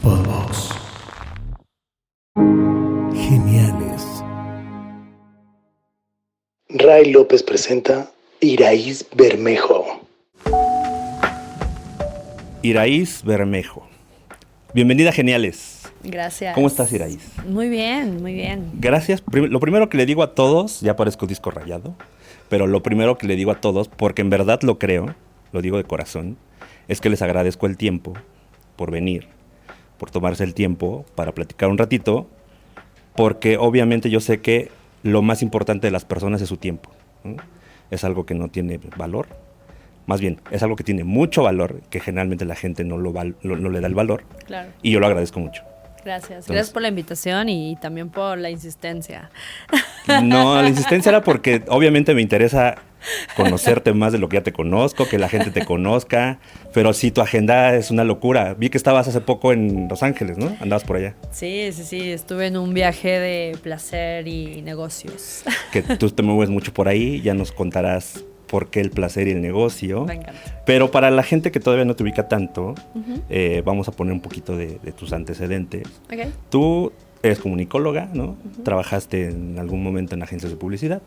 Podbox. Geniales. Ray López presenta Iraíz Bermejo. Iraíz Bermejo. Bienvenida a Geniales. Gracias. ¿Cómo estás, Iraíz? Muy bien, muy bien. Gracias. Lo primero que le digo a todos, ya parezco disco rayado, pero lo primero que le digo a todos, porque en verdad lo creo, lo digo de corazón, es que les agradezco el tiempo por venir, por tomarse el tiempo para platicar un ratito, porque obviamente yo sé que lo más importante de las personas es su tiempo, ¿no? Es algo que no tiene valor, más bien es algo que tiene mucho valor, que generalmente la gente no le da el valor, Claro. Y yo lo agradezco mucho. Gracias. Entonces, Gracias por la invitación y también por la insistencia. No, la insistencia era porque obviamente me interesa conocerte más de lo que ya te conozco, que la gente te conozca, pero sí, tu agenda es una locura. Vi que estabas hace poco en Los Ángeles, ¿no? Andabas por allá. Sí. Estuve en un viaje de placer y negocios. Que tú te mueves mucho por ahí, ya nos contarás por qué el placer y el negocio. Me encanta. Pero para la gente que todavía no te ubica tanto, vamos a poner un poquito de tus antecedentes. Ok. Tú eres comunicóloga, ¿no? Trabajaste en algún momento en agencias de publicidad.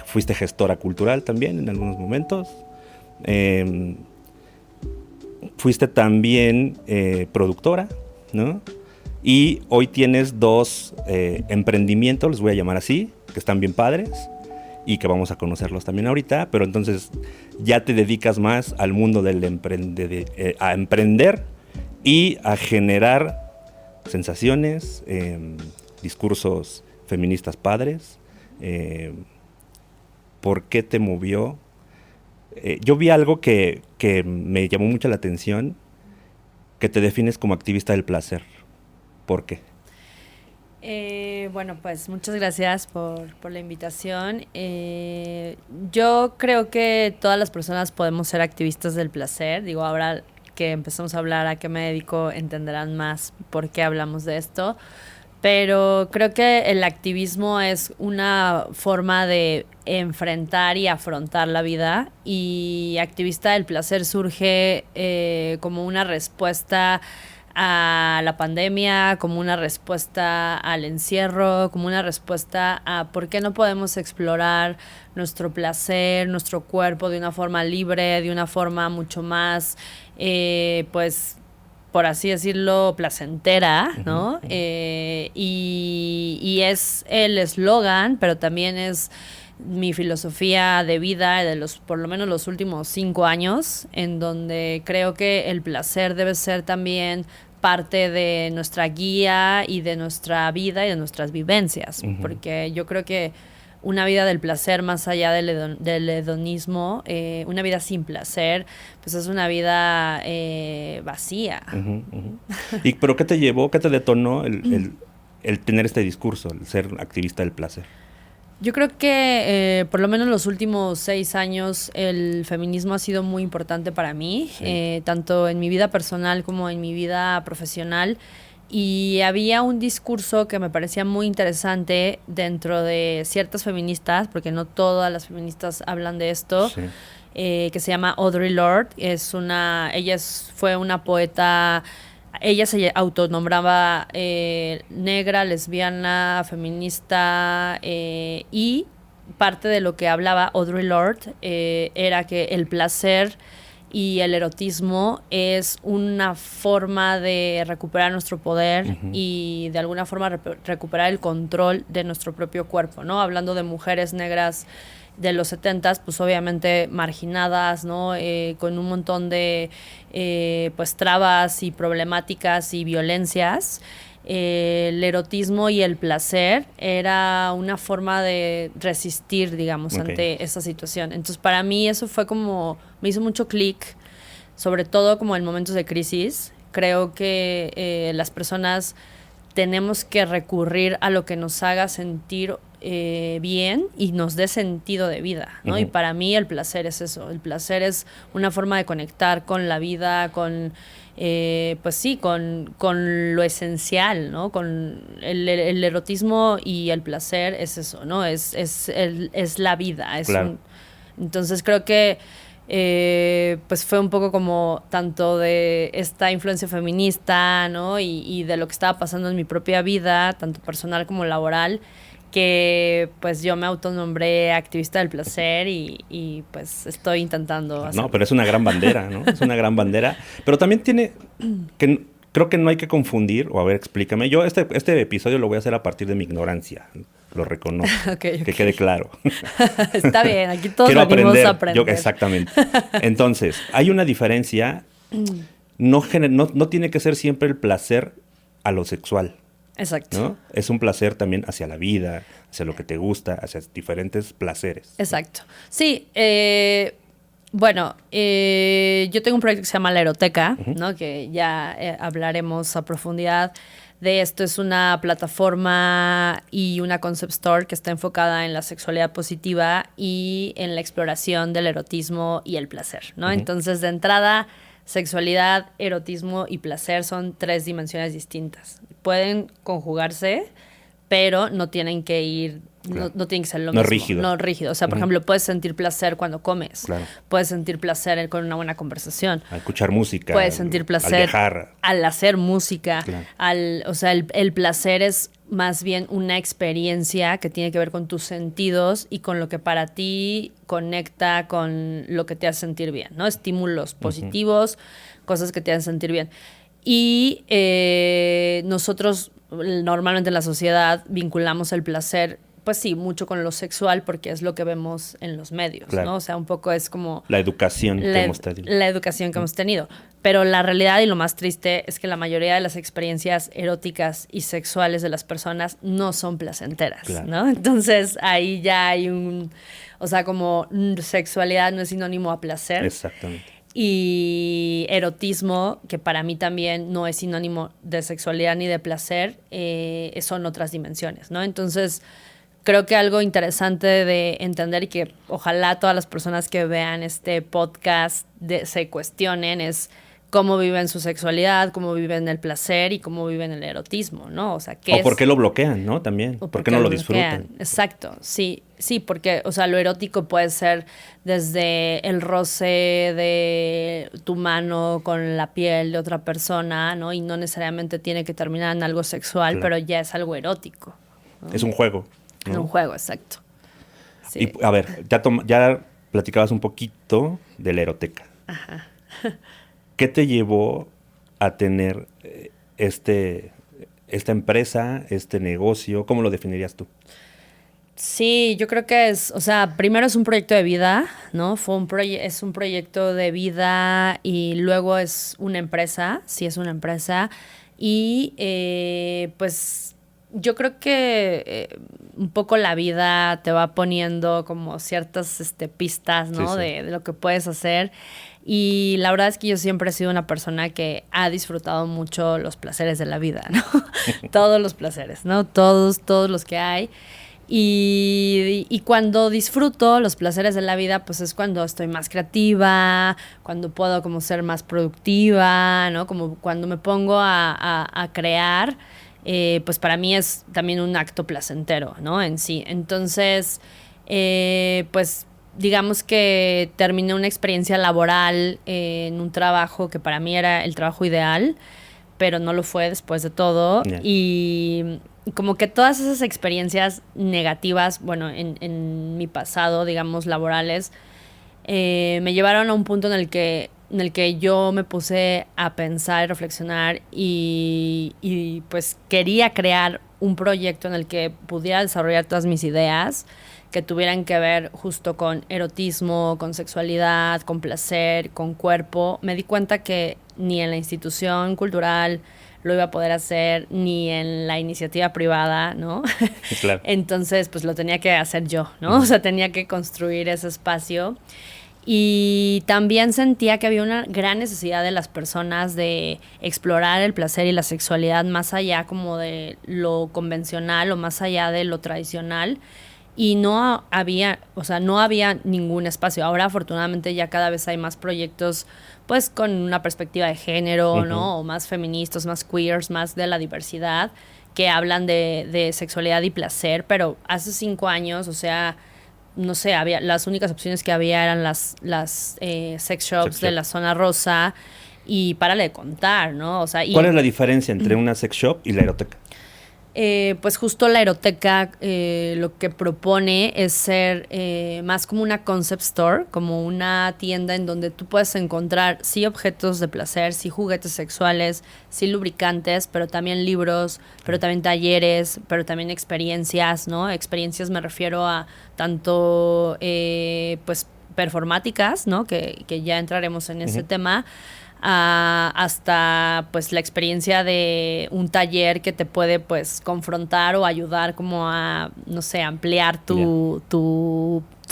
Fuiste gestora cultural también en algunos momentos. Fuiste también productora, ¿no? Y hoy tienes dos emprendimientos, los voy a llamar así, que están bien padres y que vamos a conocerlos también ahorita, pero entonces ya te dedicas más al mundo del a emprender y a generar sensaciones, discursos feministas padres. ¿Por qué te movió? Yo vi algo que me llamó mucho la atención, que te defines como activista del placer. ¿Por qué? Bueno, pues muchas gracias por la invitación. Yo creo que todas las personas podemos ser activistas del placer. Digo, ahora que empezamos a hablar a qué me dedico, entenderán más por qué hablamos de esto. Pero creo que el activismo es una forma de enfrentar y afrontar la vida, y activista del placer surge como una respuesta a la pandemia, como una respuesta al encierro, como una respuesta a por qué no podemos explorar nuestro placer, nuestro cuerpo de una forma libre, de una forma mucho más, pues, por así decirlo, placentera, ¿no? Y es el eslogan, pero también es mi filosofía de vida de por lo menos los últimos 5 años, en donde creo que el placer debe ser también parte de nuestra guía y de nuestra vida y de nuestras vivencias, porque yo creo que una vida del placer, más allá del hedonismo, una vida sin placer, pues es una vida vacía. ¿Pero qué te llevó, qué te detonó el tener este discurso, el ser activista del placer? Yo creo que por lo menos los últimos 6 años el feminismo ha sido muy importante para mí, sí. Tanto en mi vida personal como en mi vida profesional. Y había un discurso que me parecía muy interesante dentro de ciertas feministas, porque no todas las feministas hablan de esto, sí. Que se llama Audre Lorde. Fue una poeta. Ella se autonombraba negra, lesbiana, feminista, y parte de lo que hablaba Audre Lorde era que el placer y el erotismo es una forma de recuperar nuestro poder y de alguna forma recuperar el control de nuestro propio cuerpo, ¿no? Hablando de mujeres negras de los 70s, pues obviamente marginadas, ¿no? Con un montón de pues trabas y problemáticas y violencias. El erotismo y el placer era una forma de resistir, digamos, ante esa situación. Entonces, para mí eso fue como, me hizo mucho clic, sobre todo como en momentos de crisis. Creo que las personas tenemos que recurrir a lo que nos haga sentir bien y nos dé sentido de vida, ¿no? Y para mí el placer es eso. El placer es una forma de conectar con la vida, con pues sí, con lo esencial, ¿no? Con el erotismo y el placer es eso, ¿no? Es la vida. Claro. Entonces creo que pues fue un poco como tanto de esta influencia feminista, ¿no? Y de lo que estaba pasando en mi propia vida, tanto personal como laboral, que pues yo me autonombré activista del placer y pues estoy intentando hacerlo. No, pero es una gran bandera, ¿no? Es una gran bandera. Pero también tiene que creo que no hay que confundir, o a ver, explícame. Yo este episodio lo voy a hacer a partir de mi ignorancia. Lo reconozco. Okay. Que quede claro. Está bien, aquí todos Quiero venimos aprender. a aprender. Exactamente. Entonces, hay una diferencia. No tiene que ser siempre el placer a lo sexual. Exacto. ¿No? Es un placer también hacia la vida, hacia lo que te gusta, hacia diferentes placeres. Exacto. Sí, bueno, yo tengo un proyecto que se llama La Eroteca, ¿no? Que ya hablaremos a profundidad de esto. Es una plataforma y una concept store que está enfocada en la sexualidad positiva y en la exploración del erotismo y el placer, ¿no? Entonces, de entrada, sexualidad, erotismo y placer son 3 dimensiones distintas. Pueden conjugarse, pero no tienen que ir, claro. no tienen que ser lo no mismo. Rígido. No rígido. O sea, por ejemplo, puedes sentir placer cuando comes. Claro. Puedes sentir placer con una buena conversación. Al escuchar música. Puedes sentir placer al viajar. al hacer música. Claro. O sea, el placer es más bien una experiencia que tiene que ver con tus sentidos y con lo que para ti conecta con lo que te hace sentir bien, ¿no? Estímulos positivos, cosas que te hacen sentir bien. Y nosotros normalmente en la sociedad vinculamos el placer, pues sí, mucho con lo sexual porque es lo que vemos en los medios, claro. ¿no? O sea, un poco es como... La educación que hemos tenido. La educación que hemos tenido. Pero la realidad y lo más triste es que la mayoría de las experiencias eróticas y sexuales de las personas no son placenteras, claro. ¿no? Entonces ahí ya hay o sea, como sexualidad no es sinónimo a placer. Exactamente. Y erotismo, que para mí también no es sinónimo de sexualidad ni de placer, son otras dimensiones, ¿no? Entonces, creo que algo interesante de entender y que ojalá todas las personas que vean este podcast se cuestionen es cómo viven su sexualidad, cómo viven el placer y cómo viven el erotismo, ¿no? O sea, o por qué lo bloquean, ¿no? También. ¿Por qué no lo disfrutan? Exacto, sí, porque, o sea, lo erótico puede ser desde el roce de tu mano con la piel de otra persona, ¿no? Y no necesariamente tiene que terminar en algo sexual, claro. pero ya es algo erótico, ¿no? Es un juego, ¿no? Es un juego, exacto. Sí. Y, a ver, ya platicabas un poquito de la eroteca. Ajá. ¿Qué te llevó a tener esta empresa, este negocio? ¿Cómo lo definirías tú? Sí, yo creo que o sea, primero es un proyecto de vida, ¿no? Es un proyecto de vida y luego es una empresa, sí es una empresa. Y pues yo creo que un poco la vida te va poniendo como ciertas pistas, ¿no? Sí, sí. De lo que puedes hacer. Y la verdad es que yo siempre he sido una persona que ha disfrutado mucho los placeres de la vida, ¿no? Todos los placeres, ¿no? Todos los que hay. Y cuando disfruto los placeres de la vida, pues es cuando estoy más creativa, cuando puedo como ser más productiva, ¿no? Como cuando me pongo a crear, pues para mí es también un acto placentero, ¿no? En sí. Entonces, pues digamos que terminé una experiencia laboral en un trabajo que para mí era el trabajo ideal, pero no lo fue después de todo. Yeah. Y como que todas esas experiencias negativas, bueno, en mi pasado, digamos, laborales, me llevaron a un punto en el que yo me puse a pensar y reflexionar y pues quería crear un proyecto en el que pudiera desarrollar todas mis ideas que tuvieran que ver justo con erotismo, con sexualidad, con placer, con cuerpo. Me di cuenta que ni en la institución cultural lo iba a poder hacer, ni en la iniciativa privada, ¿no? Claro. Entonces, pues lo tenía que hacer yo, ¿no? O sea, tenía que construir ese espacio. Y también sentía que había una gran necesidad de las personas de explorar el placer y la sexualidad más allá como de lo convencional o más allá de lo tradicional. Y no había ningún espacio. Ahora, afortunadamente, ya cada vez hay más proyectos, pues, con una perspectiva de género, ¿no? O más feministas, más queers, más de la diversidad, que hablan de sexualidad y placer. Pero hace 5 años, o sea, no sé, las únicas opciones que había eran las sex shops Sex de shop. la zona rosa y párale de contar, ¿no? O sea, ¿Cuál es la diferencia entre una sex shop y la eroteca? Pues justo la eroteca lo que propone es ser más como una concept store, como una tienda en donde tú puedes encontrar sí objetos de placer, sí juguetes sexuales, sí lubricantes, pero también libros, pero también talleres, pero también experiencias, ¿no? Experiencias me refiero a tanto pues performáticas, ¿no? Que ya entraremos en ese tema, hasta pues la experiencia de un taller que te puede pues confrontar o ayudar como a, no sé, ampliar tu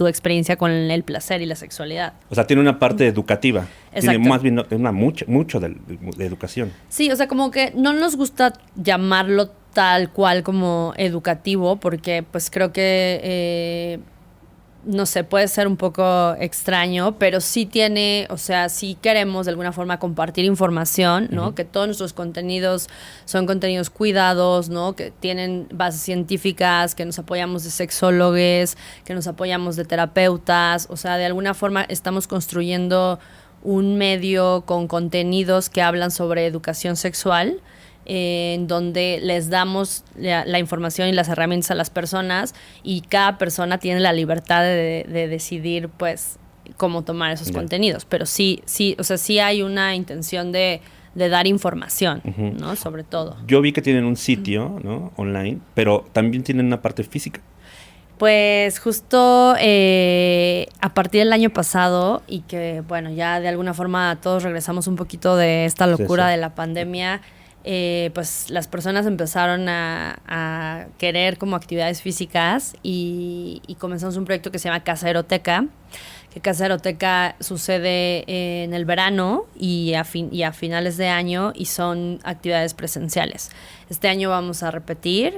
experiencia con el placer y la sexualidad. O sea, tiene una parte educativa. Exacto. Tiene más bien mucho de educación. Sí, o sea, como que no nos gusta llamarlo tal cual como educativo, porque pues creo que no sé, puede ser un poco extraño, pero sí tiene, o sea, sí queremos de alguna forma compartir información, ¿no? Que todos nuestros contenidos son contenidos cuidados, ¿no? Que tienen bases científicas, que nos apoyamos de sexólogos, que nos apoyamos de terapeutas, o sea, de alguna forma estamos construyendo un medio con contenidos que hablan sobre educación sexual, en donde les damos la información y las herramientas a las personas y cada persona tiene la libertad de decidir pues cómo tomar esos contenidos, pero sí, o sea, sí hay una intención de dar información, ¿no? Sobre todo. Yo vi que tienen un sitio, ¿no? Online, pero también tienen una parte física. Pues justo a partir del año pasado y que bueno, ya de alguna forma todos regresamos un poquito de esta locura de la pandemia, pues las personas empezaron a querer como actividades físicas y comenzamos un proyecto que se llama Casa Eroteca, que Casa Eroteca sucede en el verano y a finales de año y son actividades presenciales. Este año vamos a repetir,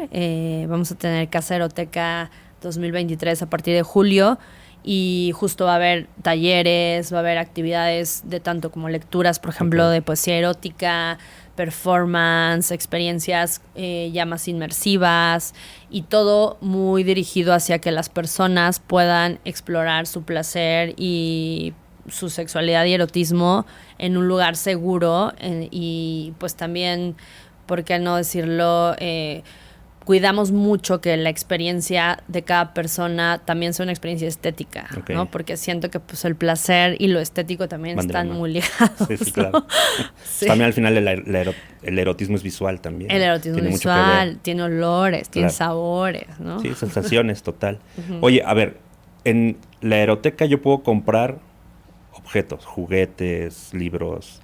vamos a tener Casa Eroteca 2023 a partir de julio. Y justo va a haber talleres, va a haber actividades de tanto como lecturas, por ejemplo, de poesía erótica, performance, experiencias ya más inmersivas y todo muy dirigido hacia que las personas puedan explorar su placer y su sexualidad y erotismo en un lugar seguro y pues también, ¿por qué no decirlo? Cuidamos mucho que la experiencia de cada persona también sea una experiencia estética, ¿no? Porque siento que pues el placer y lo estético también están muy ligados. Sí, claro. ¿No? Sí. También al final el erotismo es visual también. El erotismo es visual, tiene olores, tiene sabores, ¿no? Sí, sensaciones, total. Oye, a ver, en la eroteca yo puedo comprar objetos, juguetes, libros.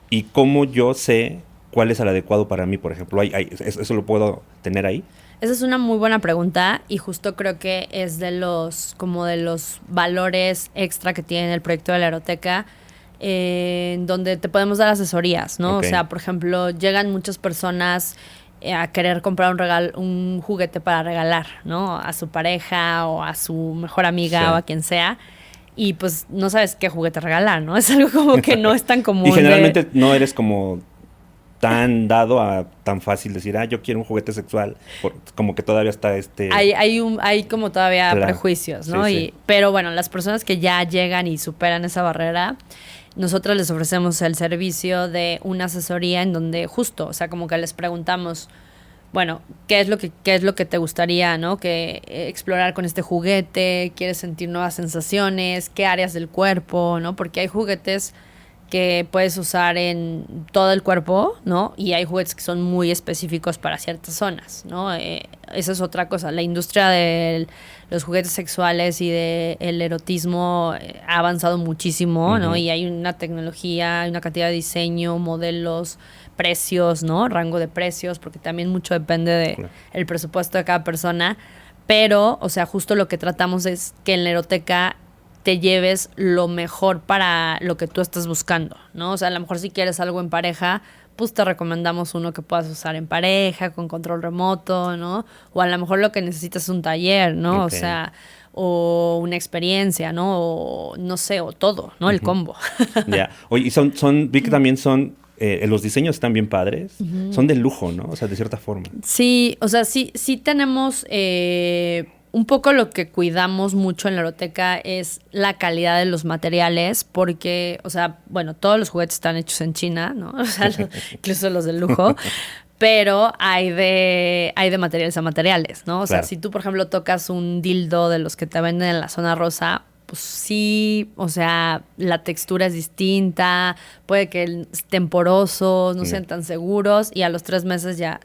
¿Y cómo yo sé cuál es el adecuado para mí, por ejemplo? ¿Eso lo puedo tener ahí? Esa es una muy buena pregunta y justo creo que es de los valores extra que tiene el proyecto de la eroteca, donde te podemos dar asesorías, ¿no? O sea, por ejemplo, llegan muchas personas a querer comprar un juguete para regalar, ¿no? A su pareja o a su mejor amiga o a quien sea. Y pues no sabes qué juguete regalar, ¿no? Es algo como que no es tan común. Y generalmente no eres como tan dado a tan fácil decir, yo quiero un juguete sexual, como que todavía está Hay como todavía prejuicios, ¿no? Sí. Pero bueno, las personas que ya llegan y superan esa barrera, nosotros les ofrecemos el servicio de una asesoría en donde justo, o sea, como que les preguntamos, bueno, ¿qué es lo que te gustaría, ¿no? Que explorar con este juguete? ¿Quieres sentir nuevas sensaciones? ¿Qué áreas del cuerpo, ¿no? Porque hay juguetes que puedes usar en todo el cuerpo, ¿no? Y hay juguetes que son muy específicos para ciertas zonas, ¿no? Esa es otra cosa. La industria de los juguetes sexuales y del erotismo ha avanzado muchísimo, ¿no? Y hay una tecnología, una cantidad de diseño, modelos, precios, ¿no? Rango de precios, porque también mucho depende del presupuesto de cada persona. Pero, o sea, justo lo que tratamos es que en la eroteca te lleves lo mejor para lo que tú estás buscando, ¿no? O sea, a lo mejor si quieres algo en pareja, pues te recomendamos uno que puedas usar en pareja, con control remoto, ¿no? O a lo mejor lo que necesitas es un taller, ¿no? O sea, o una experiencia, ¿no? O no sé, o todo, ¿no? El combo. Ya. Oye, y vi que también son, los diseños están bien padres, son de lujo, ¿no? O sea, de cierta forma. Sí, o sea, sí tenemos un poco lo que cuidamos mucho en la eroteca es la calidad de los materiales, porque, o sea, bueno, todos los juguetes están hechos en China, ¿no? O sea, incluso los de lujo. Pero hay de materiales a materiales, ¿no? O sea, Claro. si tú, por ejemplo, tocas un dildo de los que te venden en la zona rosa, pues sí, o sea, la textura es distinta, puede que estén porosos, no sean tan seguros, y a los 3 meses ya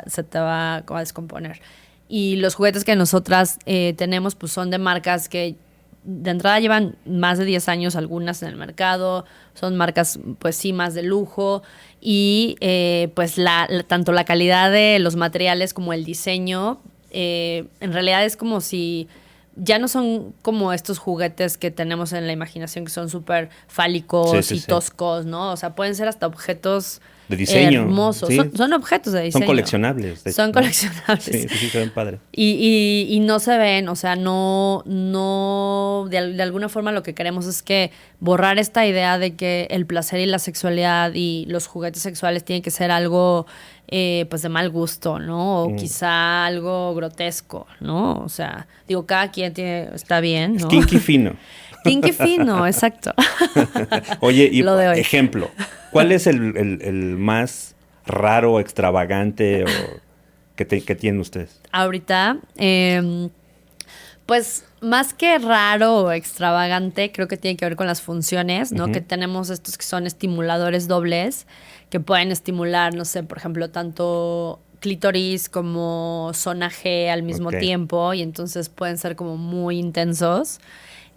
se te va a descomponer. Y los juguetes que nosotras tenemos, pues son de marcas que de entrada llevan más de 10 años algunas en el mercado, son marcas pues sí más de lujo y pues tanto la calidad de los materiales como el diseño en realidad es como si ya no son como estos juguetes que tenemos en la imaginación que son súper fálicos y toscos, ¿no? O sea, pueden ser hasta objetos de diseño. hermosos. Sí. Son objetos de diseño. Son coleccionables. De hecho, Son ¿no? coleccionables. Sí, se ven padres. Y no se ven, o sea, de alguna forma lo que queremos es que borrar esta idea de que el placer y la sexualidad y los juguetes sexuales tienen que ser algo pues de mal gusto, ¿no? O quizá algo grotesco, ¿no? O sea, digo, cada quien está bien, ¿no? Kinky fino. Kinky fino, exacto. Oye, y Lo de hoy. ejemplo, ¿cuál es el más raro, extravagante o que tienen ustedes? Ahorita, pues más que raro o extravagante, creo que tiene que ver con las funciones, ¿no? Que tenemos estos que son estimuladores dobles, que pueden estimular, no sé, por ejemplo, tanto clítoris como zona G al mismo tiempo, y entonces pueden ser como muy intensos.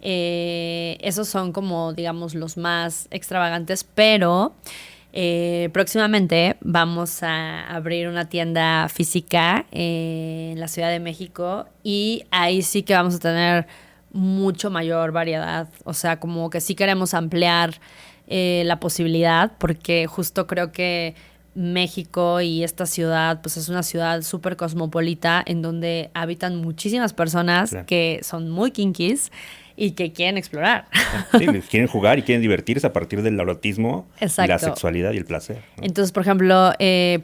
Esos son como, digamos, los más extravagantes, pero próximamente vamos a abrir una tienda física en la Ciudad de México y ahí sí que vamos a tener mucho mayor variedad. O sea, como que sí queremos ampliar la posibilidad porque justo creo que México y esta ciudad pues es una ciudad súper cosmopolita en donde habitan muchísimas personas que son muy kinkies y que quieren explorar. Sí, quieren jugar y quieren divertirse a partir del erotismo y la sexualidad y el placer, ¿no? Entonces, por ejemplo,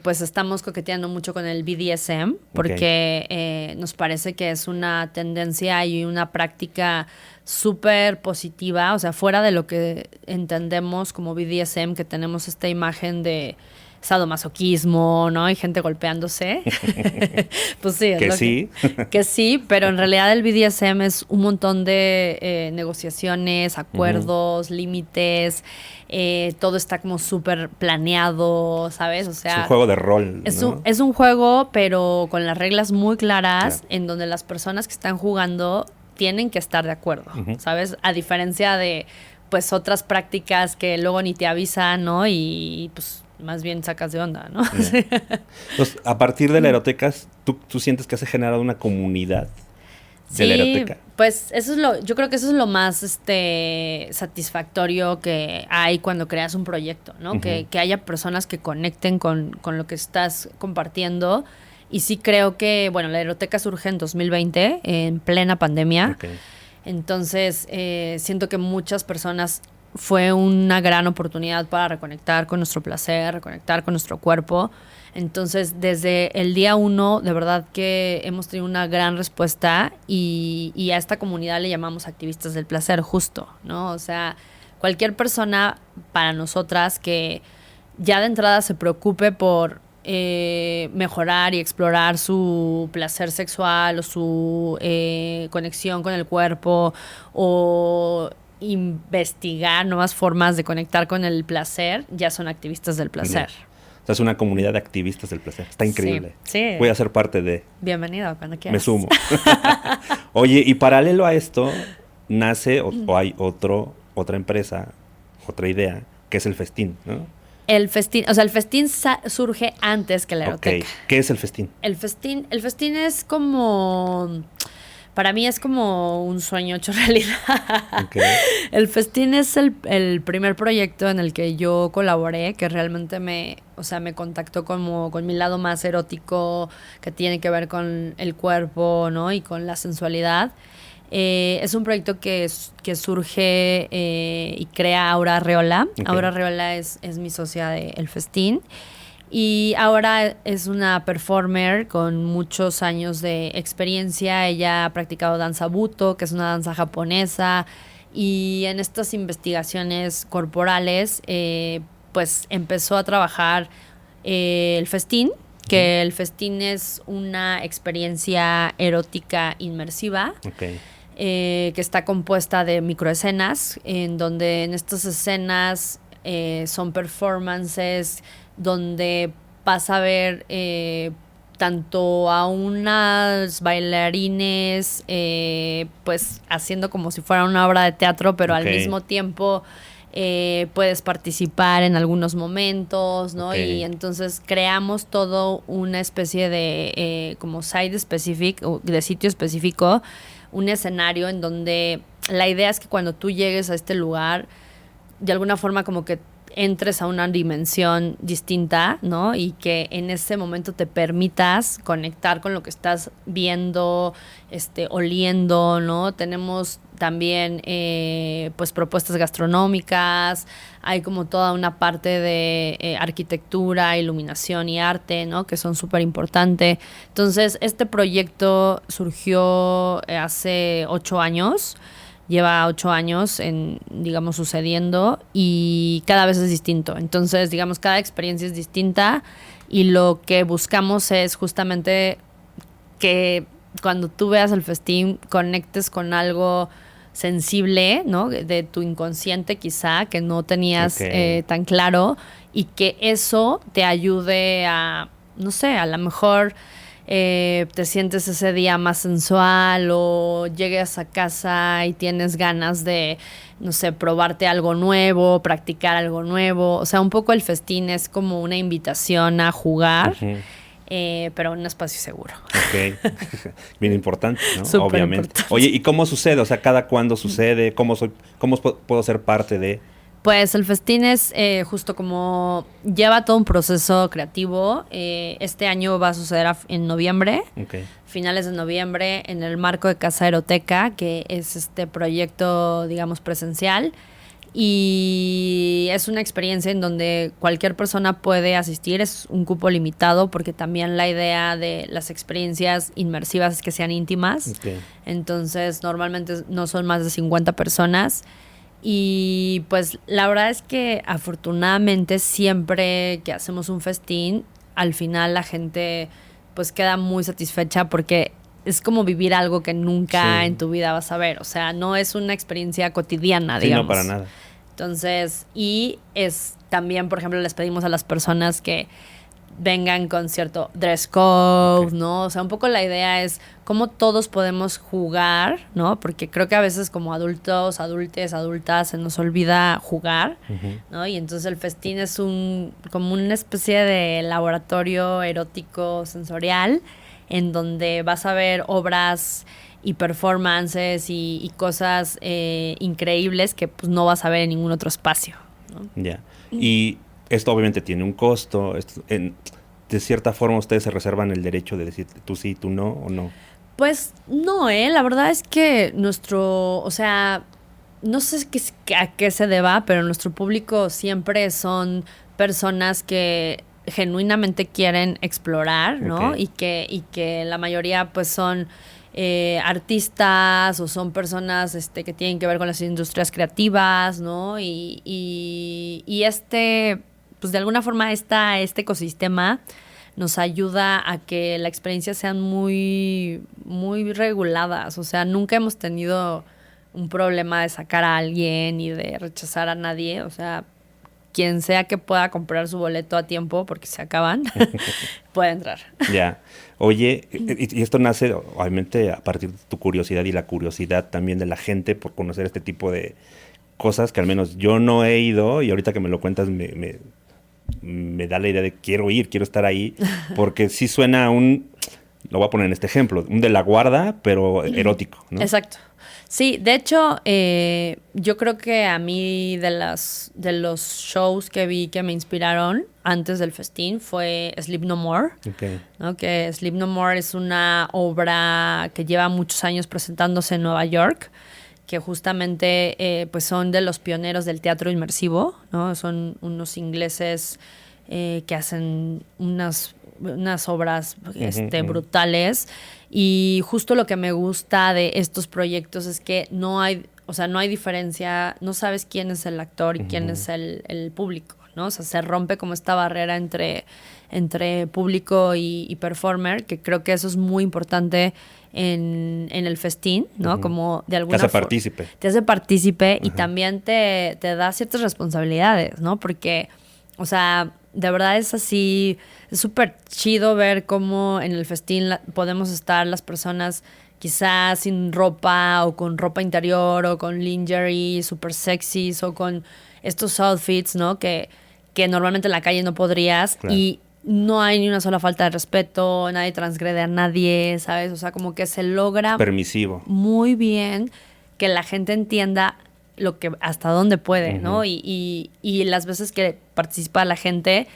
pues estamos coqueteando mucho con el BDSM porque nos parece que es una tendencia y una práctica súper positiva, o sea, fuera de lo que entendemos como BDSM, que tenemos esta imagen de sadomasoquismo, ¿no? Hay gente golpeándose. Pues sí. Que sí. Que sí, pero en realidad el BDSM es un montón de negociaciones, acuerdos, límites. Todo está como súper planeado, ¿sabes? O sea, es un juego de rol, ¿no? Es un juego, pero con las reglas muy claras, en donde las personas que están jugando tienen que estar de acuerdo, ¿sabes? A diferencia de, pues, otras prácticas que luego ni te avisan, ¿no? Y pues más bien sacas de onda, ¿no? Entonces, a partir de la eroteca, ¿tú sientes que has generado una comunidad de la eroteca? Pues yo creo que eso es lo más satisfactorio que hay cuando creas un proyecto, ¿no? Que haya personas que conecten con lo que estás compartiendo. Y sí creo que, bueno, la eroteca surge en 2020, en plena pandemia. Entonces, siento que muchas personas fue una gran oportunidad para reconectar con nuestro placer, reconectar con nuestro cuerpo. Entonces, desde el día 1, de verdad que hemos tenido una gran respuesta y a esta comunidad le llamamos activistas del placer, justo, ¿no? O sea, cualquier persona para nosotras que ya de entrada se preocupe por mejorar y explorar su placer sexual o su conexión con el cuerpo o investigar nuevas formas de conectar con el placer, ya son activistas del placer. O sea, es una comunidad de activistas del placer. Está increíble. Sí. Voy a ser parte de... Bienvenido, cuando quieras. Me sumo. Oye, y paralelo a esto, nace o hay otra empresa, otra idea, que es el festín, ¿no? El festín, o sea, el festín surge antes que la eroteca. ¿Qué es el festín? El festín es como... Para mí es como un sueño hecho realidad. El festín es el primer proyecto en el que yo colaboré, que realmente me contactó como con mi lado más erótico, que tiene que ver con el cuerpo, ¿no? Y con la sensualidad. Es un proyecto que surge y crea Aura Arreola. Aura Arreola es mi socia de El Festín. Y ahora es una performer con muchos años de experiencia. Ella ha practicado danza Buto, que es una danza japonesa. Y en estas investigaciones corporales, pues empezó a trabajar el festín, que el festín es una experiencia erótica inmersiva. Okay. Que está compuesta de microescenas, en donde en estas escenas son performances donde vas a ver tanto a unas bailarines pues haciendo como si fuera una obra de teatro, pero al mismo tiempo puedes participar en algunos momentos, ¿no? Y entonces creamos todo una especie de como site specific, de sitio específico, un escenario en donde la idea es que cuando tú llegues a este lugar, de alguna forma como que entres a una dimensión distinta, ¿no? Y que en ese momento te permitas conectar con lo que estás viendo, oliendo, ¿no? Tenemos también pues propuestas gastronómicas, hay como toda una parte de arquitectura, iluminación y arte, ¿no? Que son súper importantes. Entonces, este proyecto surgió hace 8 años. Lleva 8 años digamos, sucediendo y cada vez es distinto. Entonces, digamos, cada experiencia es distinta y lo que buscamos es justamente que cuando tú veas el festín conectes con algo sensible, ¿no? De tu inconsciente quizá, que no tenías tan claro y que eso te ayude a, no sé, a lo mejor te sientes ese día más sensual o llegues a casa y tienes ganas de, no sé, probarte algo nuevo, practicar algo nuevo. O sea, un poco el festín es como una invitación a jugar, pero en un espacio seguro. Ok. Bien importante, ¿no? Súper obviamente. Importante. Oye, ¿y cómo sucede? O sea, ¿cada cuándo sucede? ¿Cómo puedo ser parte de...? Pues el festín es justo como lleva todo un proceso creativo. Este año va a suceder en noviembre, finales de noviembre, en el marco de Casa Eroteca, que es este proyecto, digamos, presencial. Y es una experiencia en donde cualquier persona puede asistir, es un cupo limitado, porque también la idea de las experiencias inmersivas es que sean íntimas. Entonces, normalmente no son más de 50 personas. Y pues la verdad es que afortunadamente siempre que hacemos un festín, al final la gente pues queda muy satisfecha porque es como vivir algo que nunca en tu vida vas a ver. O sea, no es una experiencia cotidiana, digamos. No, para nada. Entonces, y es también, por ejemplo, les pedimos a las personas que vengan con cierto dress code, ¿no? O sea, un poco la idea es cómo todos podemos jugar, ¿no? Porque creo que a veces como adultos, adultas, se nos olvida jugar, ¿no? Y entonces el festín es como una especie de laboratorio erótico sensorial en donde vas a ver obras y performances y cosas increíbles que pues no vas a ver en ningún otro espacio, ¿no? Ya. Y esto obviamente tiene un costo. De cierta forma, ¿ustedes se reservan el derecho de decir tú sí, tú no o no? Pues no, la verdad es que o sea, no sé a qué se deba, pero nuestro público siempre son personas que genuinamente quieren explorar, ¿no? Y que la mayoría pues son artistas o son personas que tienen que ver con las industrias creativas, ¿no? Y pues de alguna forma este ecosistema nos ayuda a que la experiencia sean muy, muy reguladas. O sea, nunca hemos tenido un problema de sacar a alguien y de rechazar a nadie. O sea, quien sea que pueda comprar su boleto a tiempo, porque se acaban, puede entrar. Ya. Oye, y esto nace obviamente a partir de tu curiosidad y la curiosidad también de la gente por conocer este tipo de cosas que al menos yo no he ido, y ahorita que me lo cuentas me da la idea de quiero ir, quiero estar ahí, porque sí suena lo voy a poner en este ejemplo, un de la guarda, pero erótico, ¿no? Exacto. Sí, de hecho, yo creo que a mí de los shows que vi que me inspiraron antes del festín fue Sleep No More, ¿no? Que Sleep No More es una obra que lleva muchos años presentándose en Nueva York, que justamente pues son de los pioneros del teatro inmersivo, ¿no? Son unos ingleses que hacen unas obras brutales. Y justo lo que me gusta de estos proyectos es que no hay diferencia, no sabes quién es el actor y quién es el público, ¿no? O sea, se rompe como esta barrera entre público y performer, que creo que eso es muy importante en el festín, ¿no? Como de alguna forma. Te hace partícipe y también te da ciertas responsabilidades, ¿no? Porque, o sea, de verdad es así, es súper chido ver cómo en el festín podemos estar las personas quizás sin ropa o con ropa interior o con lingerie súper sexys o con estos outfits, ¿no? Que normalmente en la calle no podrías. Claro. Y no hay ni una sola falta de respeto, nadie transgrede a nadie, ¿sabes? O sea, como que se logra permisivo muy bien que la gente entienda lo que hasta dónde puede, ¿no? Y las veces que participa la gente,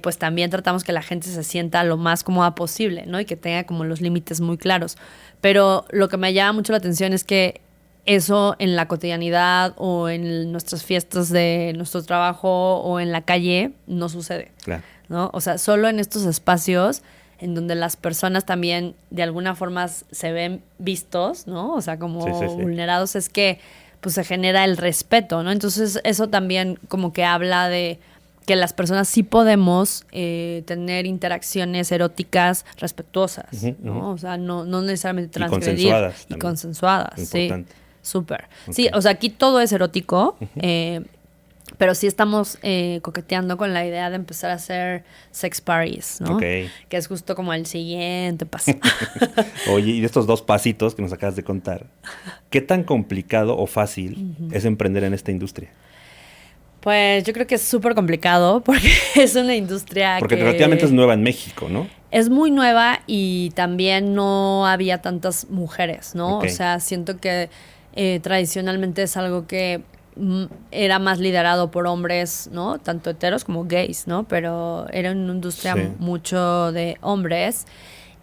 pues también tratamos que la gente se sienta lo más cómoda posible, ¿no? Y que tenga como los límites muy claros. Pero lo que me llama mucho la atención es que eso en la cotidianidad o en nuestras fiestas de nuestro trabajo o en la calle no sucede. Claro. ¿No? O sea, solo en estos espacios en donde las personas también de alguna forma se ven vistos, ¿no? O sea, como vulnerados, es que pues se genera el respeto, ¿no? Entonces eso también como que habla de que las personas sí podemos tener interacciones eróticas respetuosas, ¿no? O sea, no necesariamente transgredir. Y consensuadas, importante. Sí. Súper. Okay. Sí, o sea, aquí todo es erótico, pero sí estamos coqueteando con la idea de empezar a hacer sex parties, ¿no? Okay. Que es justo como el siguiente paso. Oye, y de estos 2 pasitos que nos acabas de contar, ¿qué tan complicado o fácil es emprender en esta industria? Pues yo creo que es súper complicado porque es una industria porque relativamente es nueva en México, ¿no? Es muy nueva y también no había tantas mujeres, ¿no? Okay. O sea, siento que tradicionalmente es algo que era más liderado por hombres, ¿no? Tanto heteros como gays, ¿no? Pero era una industria mucho de hombres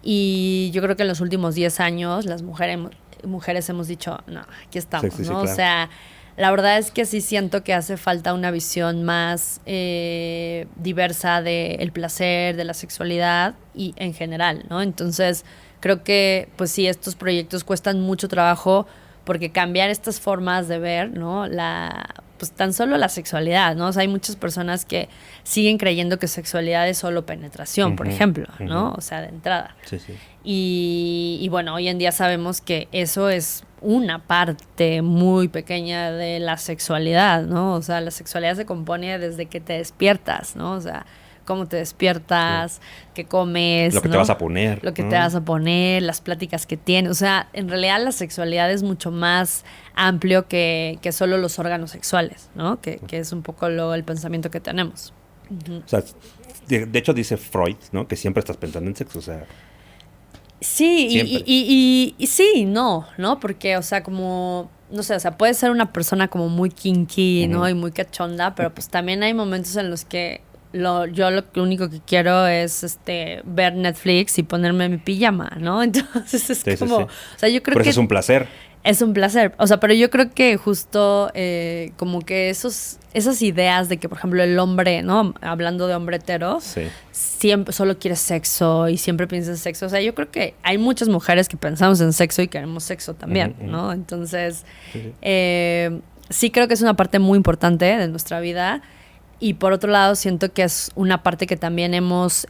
y yo creo que en los últimos 10 años las mujeres hemos dicho, no, aquí estamos, ¿no? Claro. O sea, la verdad es que sí siento que hace falta una visión más diversa del placer, de la sexualidad y en general, ¿no? Entonces, creo que, pues sí, estos proyectos cuestan mucho trabajo porque cambiar estas formas de ver, ¿no? Pues tan solo la sexualidad, ¿no? O sea, hay muchas personas que siguen creyendo que sexualidad es solo penetración, por ejemplo, ¿no? O sea, de entrada. Sí, sí. Y bueno, hoy en día sabemos que eso es una parte muy pequeña de la sexualidad, ¿no? O sea, la sexualidad se compone desde que te despiertas, ¿no? O sea, cómo te despiertas, qué comes, lo que te vas a poner. Lo que te vas a poner, las pláticas que tienes. O sea, en realidad la sexualidad es mucho más amplio que solo los órganos sexuales, ¿no? Que es un poco el pensamiento que tenemos. O sea, de hecho dice Freud, ¿no? Que siempre estás pensando en sexo, o sea... Sí, y sí, no, porque, o sea, como, no sé, o sea, puede ser una persona como muy kinky, ¿no? Y muy cachonda, pero pues también hay momentos en los que lo único que quiero es ver Netflix y ponerme mi pijama, ¿no? Entonces es como, o sea, yo creo pero que es un placer. Es un placer, o sea, pero yo creo que justo como que esas ideas de que, por ejemplo, el hombre, ¿no? Hablando de hombre hetero, siempre solo quiere sexo y siempre piensa en sexo. O sea, yo creo que hay muchas mujeres que pensamos en sexo y queremos sexo también, ¿no? Entonces, sí creo que es una parte muy importante de nuestra vida. Y por otro lado, siento que es una parte que también hemos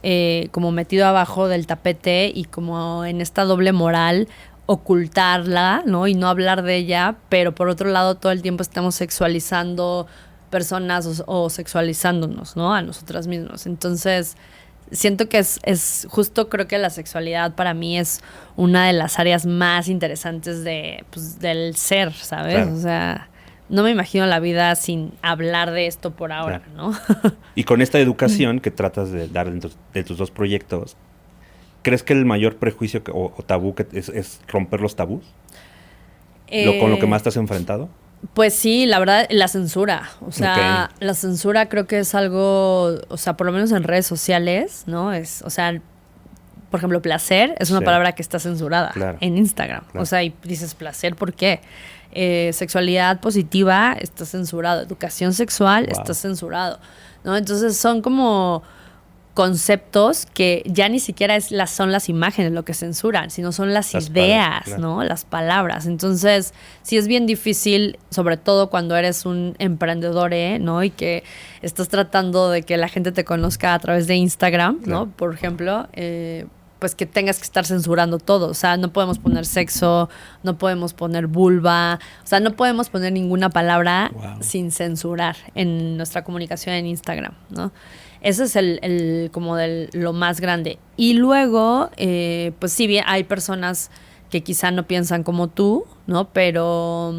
como metido abajo del tapete y como en esta doble moral ocultarla, ¿no? Y no hablar de ella, pero por otro lado todo el tiempo estamos sexualizando personas o sexualizándonos, ¿no? A nosotras mismas. Entonces, siento que es justo, creo que la sexualidad para mí es una de las áreas más interesantes del ser, ¿sabes? Claro. O sea, no me imagino la vida sin hablar de esto por ahora, claro, ¿no? Y con esta educación que tratas de dar dentro de tus 2 proyectos, ¿crees que el mayor prejuicio o tabú que es romper los tabús? ¿Con lo que más te has enfrentado? Pues sí, la verdad, la censura. O sea, la censura creo que es algo, o sea, por lo menos en redes sociales, ¿no? O sea, por ejemplo, placer es una Sí. palabra que está censurada Claro. en Instagram. Claro. O sea, y dices placer, ¿por qué? Sexualidad positiva está censurado, educación sexual Wow. está censurado, ¿no? Entonces son como conceptos que ya ni siquiera son las imágenes lo que censuran, sino son las Las ideas, palabras, claro. ¿no? Las palabras. Entonces, sí es bien difícil, sobre todo cuando eres un emprendedor, ¿no? Y que estás tratando de que la gente te conozca a través de Instagram, Claro. ¿no? Por ejemplo, pues que tengas que estar censurando todo. O sea, no podemos poner sexo, no podemos poner vulva, o sea, no podemos poner ninguna palabra Wow. sin censurar en nuestra comunicación en Instagram, ¿no? Ese es como lo más grande. Y luego, pues sí, bien, hay personas que quizá no piensan como tú, ¿no? Pero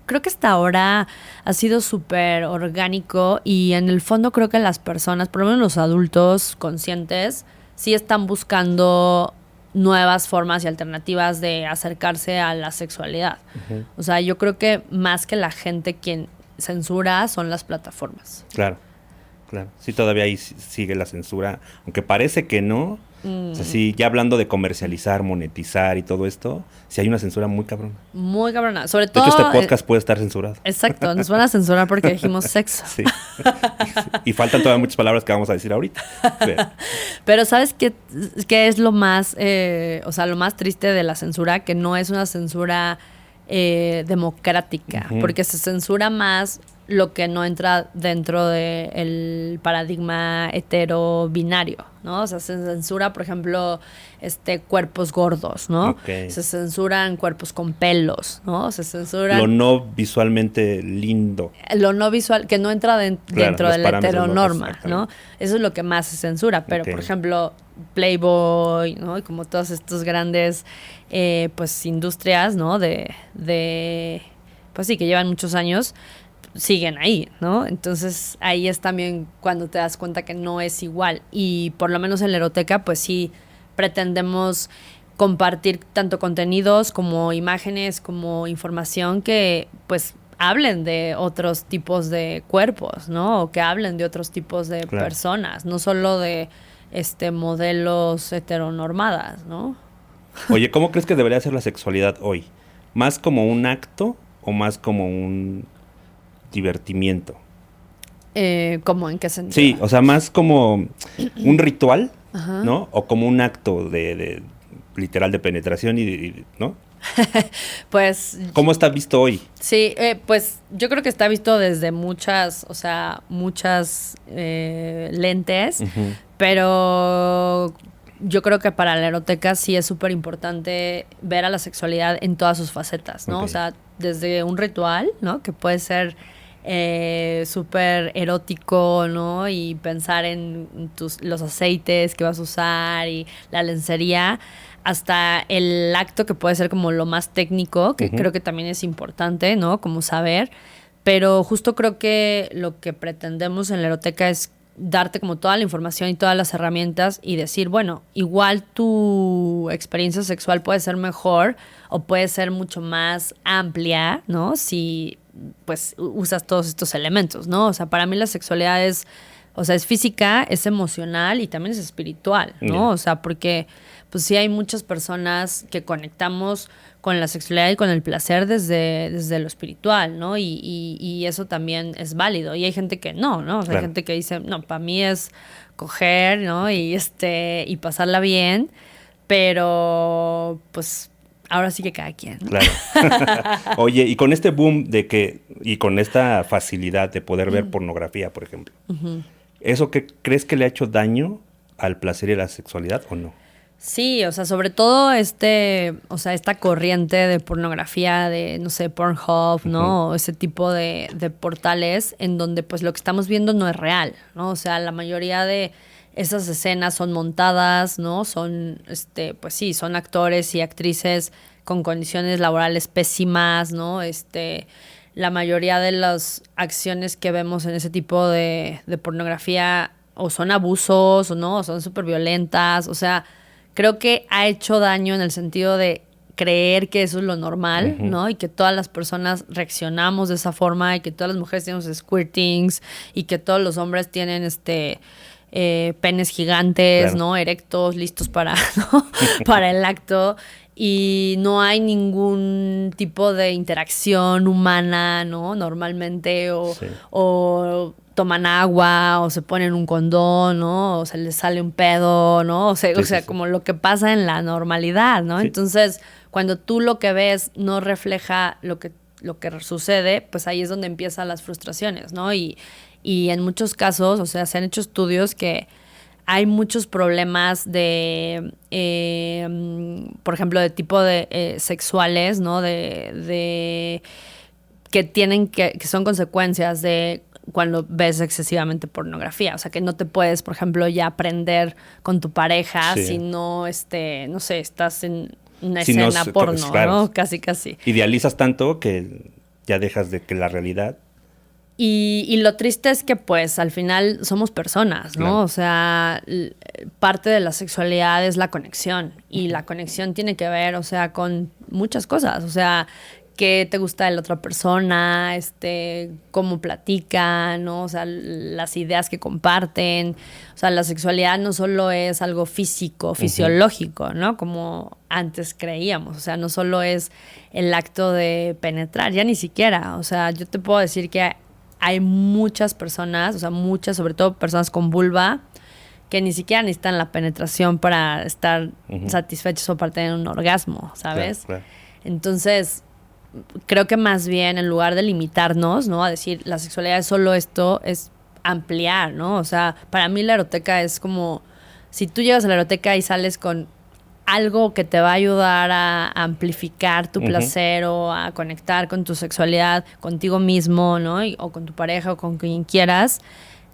creo que hasta ahora ha sido súper orgánico y en el fondo creo que las personas, por lo menos los adultos conscientes, sí están buscando nuevas formas y alternativas de acercarse a la sexualidad. O sea, yo creo que más que la gente quien censura son las plataformas. Claro, claro. Sí, todavía ahí sigue la censura, aunque parece que no. O sea, sí, ya hablando de comercializar, monetizar y todo esto, sí hay una censura muy cabrona. Muy cabrona. Sobre De todo... hecho, este podcast puede estar censurado. Exacto, nos van a censurar porque dijimos sexo. Sí. Y faltan todavía muchas palabras que vamos a decir ahorita. Pero ¿sabes qué es lo más, o sea, lo más triste de la censura? Que no es una censura democrática, porque se censura más lo que no entra dentro del paradigma hetero binario, ¿no? O sea, se censura, por ejemplo, cuerpos gordos, ¿no? Okay. Se censuran cuerpos con pelos, ¿no? Se censuran... Lo no visualmente lindo. Lo no visual, que no entra dentro de la heteronorma, ¿no? Eso es lo que más se censura. Pero, por ejemplo, Playboy, ¿no? Y como todos estos grandes, pues, industrias, ¿no? Pues sí, que llevan muchos años, siguen ahí, ¿no? Entonces, ahí es también cuando te das cuenta que no es igual. Y por lo menos en la eroteca, pues sí, pretendemos compartir tanto contenidos como imágenes, como información que, pues, hablen de otros tipos de cuerpos, ¿no? O que hablen de otros tipos de personas, no solo de modelos heteronormadas, ¿no? Oye, ¿cómo crees que debería ser la sexualidad hoy? ¿Más como un acto o más como un divertimiento? ¿Cómo? ¿En qué sentido? Sí, o sea, más como un ritual, ¿no? O como un acto de literal de penetración ¿no? Pues... ¿Cómo está visto hoy? Sí, pues yo creo que está visto desde muchas lentes, pero yo creo que para la eroteca sí es súper importante ver a la sexualidad en todas sus facetas, ¿no? Okay. O sea, desde un ritual, ¿no? Que puede ser súper erótico, ¿no? Y pensar en los aceites que vas a usar y la lencería, hasta el acto que puede ser como lo más técnico, que creo que también es importante, ¿no? Como saber. Pero justo creo que lo que pretendemos en la eroteca es darte como toda la información y todas las herramientas y decir, bueno, igual tu experiencia sexual puede ser mejor o puede ser mucho más amplia, ¿no? Si pues usas todos estos elementos, ¿no? O sea, para mí la sexualidad es física, es emocional y también es espiritual, ¿no? Yeah. O sea, porque pues sí hay muchas personas que conectamos con la sexualidad y con el placer desde lo espiritual, ¿no? Y eso también es válido. Y hay gente que no, ¿no? O sea, hay gente que dice, no, para mí es coger, ¿no? Y pasarla bien, pero pues ahora sí que cada quien, ¿no? Claro. Oye, y con este boom y con esta facilidad de poder ver pornografía, por ejemplo, ¿eso qué crees que le ha hecho daño al placer y a la sexualidad o no? Sí, o sea, sobre todo esta corriente de pornografía de, no sé, Pornhub, ¿no? O ese tipo de portales en donde pues lo que estamos viendo no es real, ¿no? O sea, la mayoría de esas escenas son montadas, ¿no? Son, pues sí, son actores y actrices con condiciones laborales pésimas, ¿no? La mayoría de las acciones que vemos en ese tipo de pornografía o son abusos o no, o son súper violentas, o sea, creo que ha hecho daño en el sentido de creer que eso es lo normal, ¿no? Y que todas las personas reaccionamos de esa forma y que todas las mujeres tenemos squirtings y que todos los hombres tienen penes gigantes, Claro. ¿no? Erectos, listos para, ¿no? para el acto. Y no hay ningún tipo de interacción humana, ¿no? Normalmente, Sí. o toman agua, o se ponen un condón, ¿no? O se les sale un pedo, ¿no? O sea, Sí, o sea, sí. como lo que pasa en la normalidad, ¿no? Sí. Entonces, cuando tú lo que ves no refleja lo que sucede, pues ahí es donde empiezan las frustraciones, ¿no? Y en muchos casos, o sea, se han hecho estudios que hay muchos problemas de, por ejemplo, de tipo de sexuales, ¿no? De que tienen que son consecuencias de cuando ves excesivamente pornografía. O sea, que no te puedes, por ejemplo, ya aprender con tu pareja Sí. si no, no sé, estás en una Si no escena se- porno, claro. ¿no? Casi, casi. Idealizas tanto que ya dejas de que la realidad... Y lo triste es que, pues, al final somos personas, ¿no? Claro. O sea, parte de la sexualidad es la conexión. Y la conexión tiene que ver, o sea, con muchas cosas. O sea, qué te gusta de la otra persona, cómo platican, ¿no? O sea, las ideas que comparten. O sea, la sexualidad no solo es algo físico, fisiológico, ¿no? Como antes creíamos. O sea, no solo es el acto de penetrar, ya ni siquiera. O sea, yo te puedo decir que hay muchas personas, o sea, muchas, sobre todo personas con vulva, que ni siquiera necesitan la penetración para estar satisfechos o para tener un orgasmo, ¿sabes? Claro, claro. Entonces, creo que más bien en lugar de limitarnos, ¿no? A decir, la sexualidad es solo esto, es ampliar, ¿no? O sea, para mí la eroteca es como, si tú llegas a la eroteca y sales con algo que te va a ayudar a amplificar tu placer o a conectar con tu sexualidad, contigo mismo, ¿no? O con tu pareja o con quien quieras,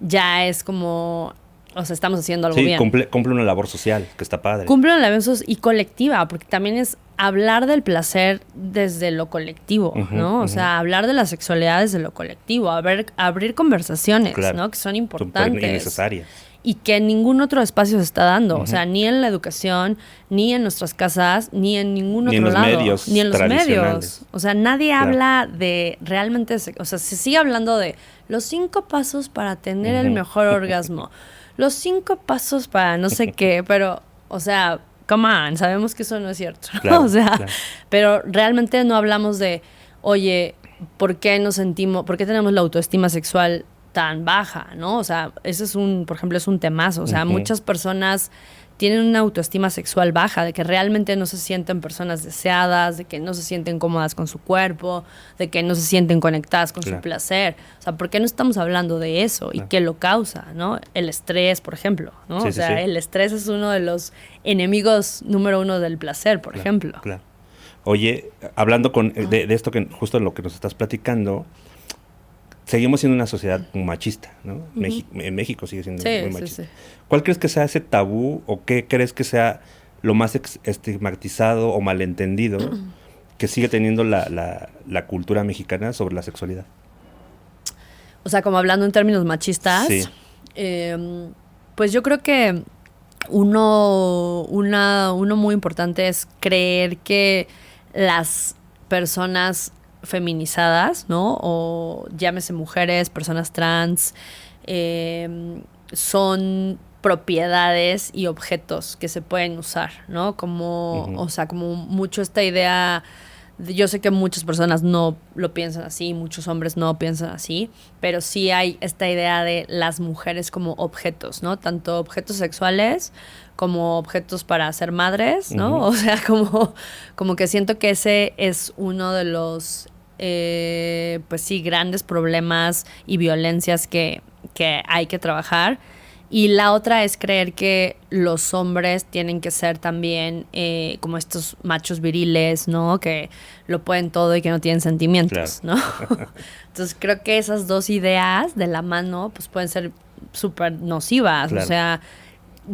ya es como, o sea, estamos haciendo algo Sí, bien. cumple una labor social, que está padre. Cumple una labor y colectiva, porque también es hablar del placer desde lo colectivo, ¿no? O sea, hablar de la sexualidad desde lo colectivo, abrir conversaciones, Claro. ¿no? Que son Súper importantes. innecesarias. Y que en ningún otro espacio se está dando. O sea, ni en la educación, ni en nuestras casas, ni en ningún Ni otro en los lado. medios Ni en los tradicionales. medios. O sea, nadie Claro. habla de realmente... O sea, se sigue hablando de los 5 pasos para tener el mejor orgasmo. Los 5 pasos para no sé qué. Pero, o sea, come on, sabemos que eso no es cierto, ¿no? Claro, o sea, claro. pero realmente no hablamos de, oye, ¿por qué tenemos la autoestima sexual tan baja, ¿no? O sea, ese es por ejemplo, es un temazo. O sea, muchas personas tienen una autoestima sexual baja, de que realmente no se sienten personas deseadas, de que no se sienten cómodas con su cuerpo, de que no se sienten conectadas con Claro. su placer. O sea, ¿por qué no estamos hablando de eso? ¿Y qué lo causa, no? El estrés, por ejemplo, ¿no? Sí, o sí, sea, sí. el estrés es uno de los enemigos número 1 del placer, por ejemplo. Claro. Oye, hablando de esto que justo en lo que nos estás platicando, seguimos siendo una sociedad muy machista, ¿no? En México sigue siendo muy machista. Sí. ¿Cuál crees que sea ese tabú o qué crees que sea lo más estigmatizado o malentendido que sigue teniendo la cultura mexicana sobre la sexualidad? O sea, como hablando en términos machistas, Sí. Pues yo creo que uno muy importante es creer que las personas feminizadas, ¿no? O llámese mujeres, personas trans, son propiedades y objetos que se pueden usar, ¿no? Como, o sea, como mucho esta idea. Yo sé que muchas personas no lo piensan así, muchos hombres no piensan así, pero sí hay esta idea de las mujeres como objetos, ¿no? Tanto objetos sexuales como objetos para ser madres, ¿no? O sea, como que siento que ese es uno de los, pues sí, grandes problemas y violencias que hay que trabajar. Y la otra es creer que los hombres tienen que ser también como estos machos viriles, ¿no? Que lo pueden todo y que no tienen sentimientos, Claro. ¿no? Entonces creo que esas dos ideas de la mano pues pueden ser súper nocivas. Claro. O sea,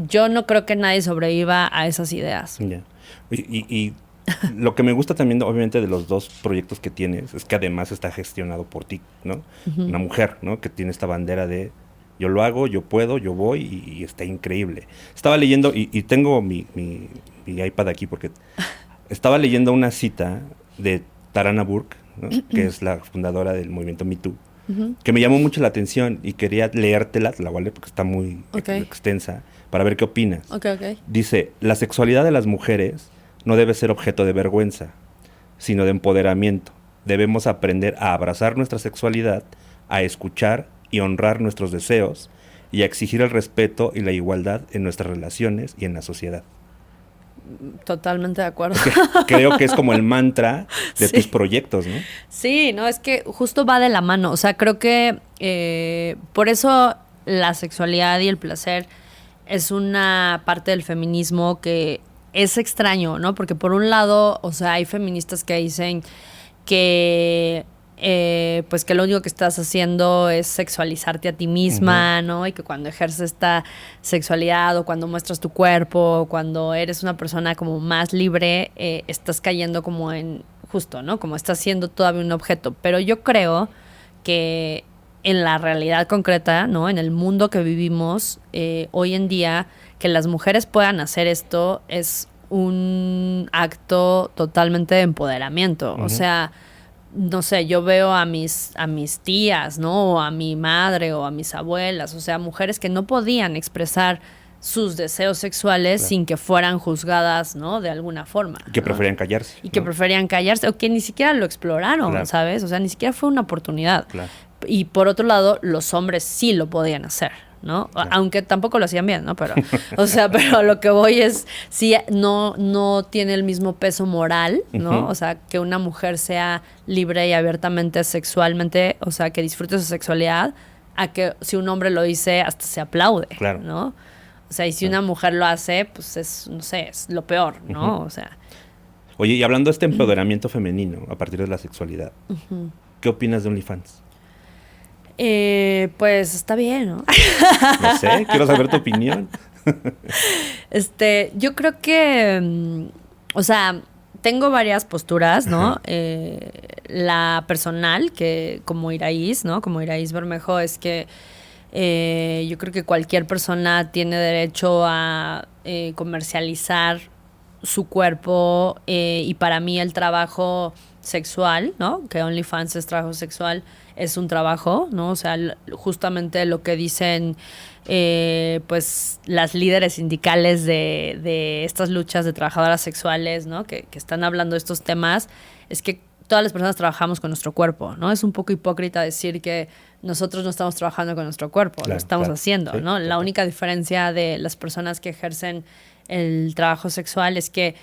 yo no creo que nadie sobreviva a esas ideas. Ya. Y lo que me gusta también, obviamente, de los dos proyectos que tienes es que además está gestionado por ti, ¿no? Una mujer, ¿no? Que tiene esta bandera de yo lo hago, yo puedo, yo voy y está increíble. Estaba leyendo, y tengo mi iPad aquí porque estaba leyendo una cita de Tarana Burke, ¿no? Que es la fundadora del movimiento Me Too, que me llamó mucho la atención y quería leértela, la voy a leer porque está muy extensa, para ver qué opinas. Dice, la sexualidad de las mujeres no debe ser objeto de vergüenza, sino de empoderamiento. Debemos aprender a abrazar nuestra sexualidad, a escuchar y honrar nuestros deseos y a exigir el respeto y la igualdad en nuestras relaciones y en la sociedad. Totalmente de acuerdo. Creo que es como el mantra de tus proyectos, ¿no? Sí, no, es que justo va de la mano. O sea, creo que por eso la sexualidad y el placer es una parte del feminismo que es extraño, ¿no? Porque por un lado, o sea, hay feministas que dicen que pues que lo único que estás haciendo es sexualizarte a ti misma, ¿no? Y que cuando ejerces esta sexualidad o cuando muestras tu cuerpo, cuando eres una persona como más libre, estás cayendo como en, justo, ¿no? Como estás siendo todavía un objeto. Pero yo creo que en la realidad concreta, ¿no? En el mundo que vivimos hoy en día, que las mujeres puedan hacer esto es un acto totalmente de empoderamiento. O sea, no sé, yo veo a mis tías, ¿no? O a mi madre o a mis abuelas, o sea, mujeres que no podían expresar sus deseos sexuales sin que fueran juzgadas, ¿no? De alguna forma. Y que preferían callarse. Y que preferían callarse, o que ni siquiera lo exploraron, ¿sabes? O sea, ni siquiera fue una oportunidad. Y por otro lado, los hombres sí lo podían hacer, ¿no? Aunque tampoco lo hacían bien, ¿no? Pero, o sea, pero lo que voy es, sí, no tiene el mismo peso moral, ¿no? O sea, que una mujer sea libre y abiertamente sexualmente, o sea, que disfrute su sexualidad, a que si un hombre lo dice, hasta se aplaude, ¿no? O sea, y si una mujer lo hace, pues es, no sé, es lo peor, ¿no? O sea. Oye, y hablando de este empoderamiento femenino a partir de la sexualidad, ¿qué opinas de OnlyFans? Pues está bien, ¿no? No sé, quiero saber tu opinión. Yo creo que, o sea, tengo varias posturas, ¿no? La personal, que como Iraíz, ¿no? Como Iraíz Bermejo, es que yo creo que cualquier persona tiene derecho a comercializar su cuerpo y para mí el trabajo sexual, ¿no? Que OnlyFans es trabajo sexual, es un trabajo, ¿no? O sea, justamente lo que dicen pues las líderes sindicales de estas luchas de trabajadoras sexuales, ¿no? Que están hablando de estos temas, es que todas las personas trabajamos con nuestro cuerpo, ¿no? Es un poco hipócrita decir que nosotros no estamos trabajando con nuestro cuerpo, lo estamos haciendo, sí, ¿no? La única diferencia de las personas que ejercen el trabajo sexual es que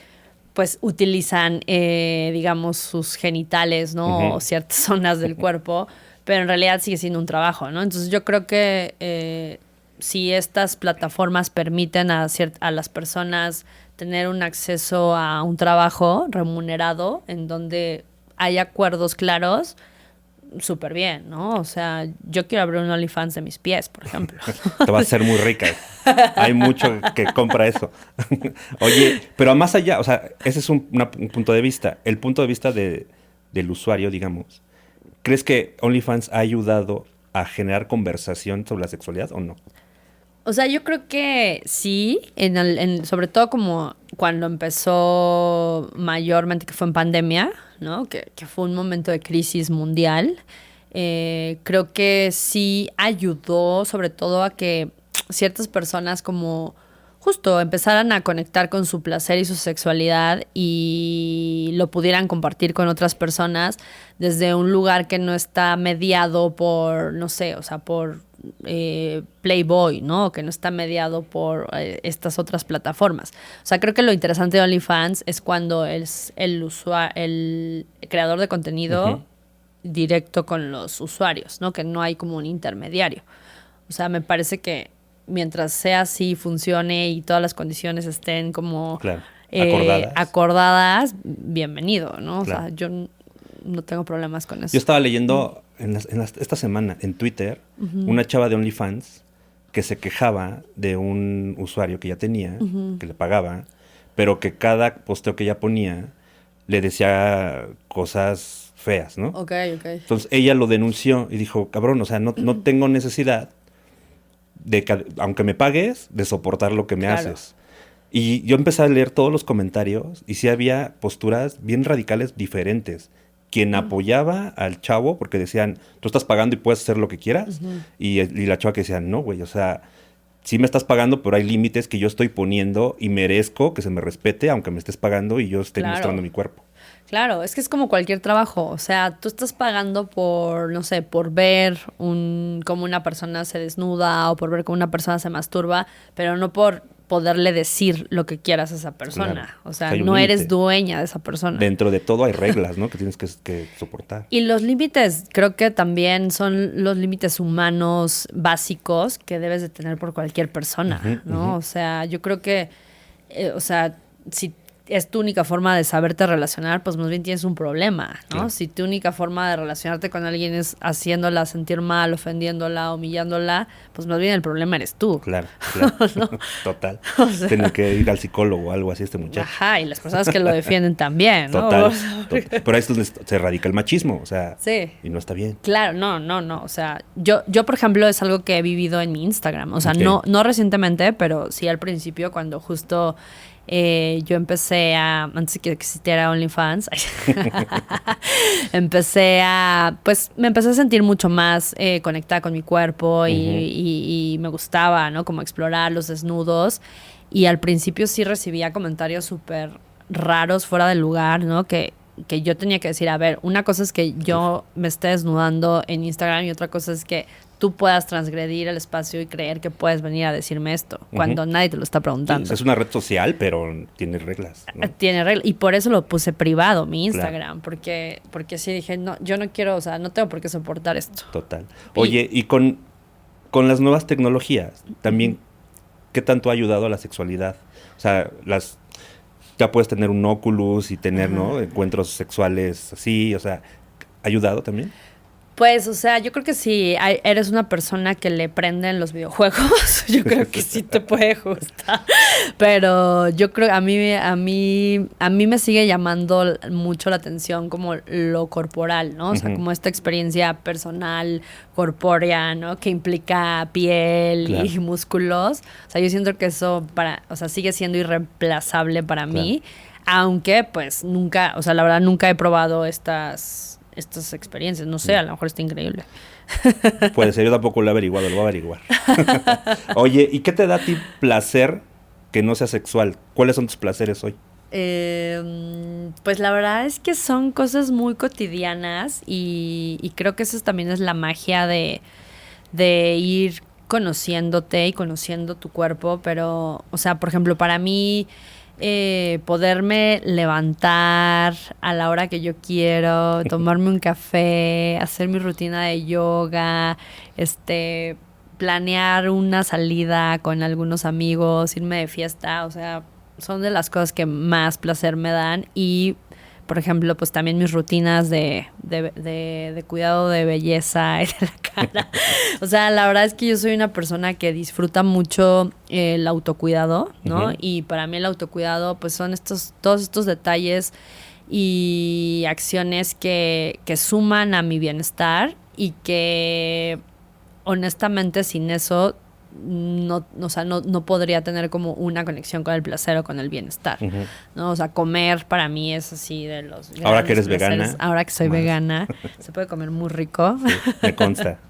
pues utilizan, digamos, sus genitales, ¿no? O ciertas zonas del cuerpo, pero en realidad sigue siendo un trabajo, ¿no? Entonces yo creo que si estas plataformas permiten a las personas tener un acceso a un trabajo remunerado en donde hay acuerdos claros, súper bien, ¿no? O sea, yo quiero abrir un OnlyFans de mis pies, por ejemplo. Te vas a hacer muy rica. Hay mucho que compra eso. Oye, pero más allá, o sea, ese es un punto de vista. El punto de vista del usuario, digamos. ¿Crees que OnlyFans ha ayudado a generar conversación sobre la sexualidad o no? O sea, yo creo que sí, sobre todo como cuando empezó mayormente, que fue en pandemia, ¿no? Que fue un momento de crisis mundial. Creo que sí ayudó sobre todo a que ciertas personas como justo empezaran a conectar con su placer y su sexualidad y lo pudieran compartir con otras personas desde un lugar que no está mediado por, no sé, o sea, por Playboy, ¿no? Que no está mediado por estas otras plataformas. O sea, creo que lo interesante de OnlyFans es cuando es el creador de contenido directo con los usuarios, ¿no? Que no hay como un intermediario. O sea, me parece que mientras sea así, funcione y todas las condiciones estén como acordadas, bienvenido, ¿no? O sea, yo no tengo problemas con eso. Yo estaba leyendo esta semana en Twitter una chava de OnlyFans que se quejaba de un usuario que ya tenía, que le pagaba, pero que cada posteo que ella ponía le decía cosas feas, ¿no? Ok. Entonces ella lo denunció y dijo, cabrón, o sea, no tengo necesidad de, aunque me pagues, de soportar lo que me haces. Y yo empecé a leer todos los comentarios y sí había posturas bien radicales diferentes. quien apoyaba al chavo porque decían, tú estás pagando y puedes hacer lo que quieras. Y la chava que decía, no, güey, o sea, sí me estás pagando, pero hay límites que yo estoy poniendo y merezco que se me respete, aunque me estés pagando y yo esté Claro. mostrando mi cuerpo. Claro, es que es como cualquier trabajo, o sea, tú estás pagando por, no sé, por ver cómo una persona se desnuda o por ver cómo una persona se masturba, pero no por poderle decir lo que quieras a esa persona. Claro. O sea, Hay un no eres límite. dueña de esa persona. Dentro de todo hay reglas, ¿no? Que tienes que soportar. Y los límites creo que también son los límites humanos básicos que debes de tener por cualquier persona, ¿no? O sea, yo creo que, o sea, si es tu única forma de saberte relacionar, pues más bien tienes un problema, ¿no? Claro. Si tu única forma de relacionarte con alguien es haciéndola sentir mal, ofendiéndola, humillándola, pues más bien el problema eres tú. Claro. ¿No? Total. O sea- Tener que ir al psicólogo o algo así este muchacho. Ajá, y las personas que lo defienden también, ¿no? Total, O sea, Pero ahí es donde se radica el machismo, o sea, Sí. y no está bien. Claro, no. O sea, yo, por ejemplo, es algo que he vivido en mi Instagram. O sea, Ok. no recientemente, pero sí al principio, cuando justo yo empecé antes que existiera OnlyFans, me empecé a sentir mucho más conectada con mi cuerpo y me gustaba, ¿no? Como explorar los desnudos. Y al principio sí recibía comentarios súper raros, fuera de lugar, ¿no? Que yo tenía que decir, a ver, una cosa es que yo me esté desnudando en Instagram y otra cosa es que tú puedas transgredir el espacio y creer que puedes venir a decirme esto cuando nadie te lo está preguntando. Sí, es una red social, pero tiene reglas, ¿no? Tiene regla. Y por eso lo puse privado, mi Claro. Instagram, porque sí dije, no, yo no quiero, o sea, no tengo por qué soportar esto. Total. Oye, y con las nuevas tecnologías, también, ¿qué tanto ha ayudado a la sexualidad? O sea, ya puedes tener un Oculus y tener, ¿no? Encuentros sexuales así, o sea, ¿ha ayudado también? Pues, o sea, yo creo que si eres una persona que le prenden los videojuegos, yo creo que sí te puede gustar. Pero yo creo, a mí me sigue llamando mucho la atención como lo corporal, ¿no? O sea, como esta experiencia personal, corpórea, ¿no? Que implica piel Claro. y músculos. O sea, yo siento que eso sigue siendo irreemplazable para mí. Aunque, pues, nunca, o sea, la verdad nunca he probado estas experiencias. No sé, a lo mejor está increíble. Puede ser, yo tampoco lo he averiguado, lo voy a averiguar. Oye, ¿y qué te da a ti placer que no sea sexual? ¿Cuáles son tus placeres hoy? Pues la verdad es que son cosas muy cotidianas y creo que eso también es la magia de ir conociéndote y conociendo tu cuerpo, pero, o sea, por ejemplo, para mí poderme levantar a la hora que yo quiero, tomarme un café, hacer mi rutina de yoga, planear una salida con algunos amigos, irme de fiesta, o sea, son de las cosas que más placer me dan. Y por ejemplo, pues también mis rutinas de cuidado de belleza y de la cara. O sea, la verdad es que yo soy una persona que disfruta mucho el autocuidado, ¿no? Y para mí el autocuidado, pues son todos estos detalles y acciones que suman a mi bienestar y que honestamente sin eso no podría tener como una conexión con el placer o con el bienestar, ¿no? O sea, comer para mí es así de los Ahora que eres placeres. vegana, Ahora que soy más. vegana, se puede comer muy rico. Sí, me consta.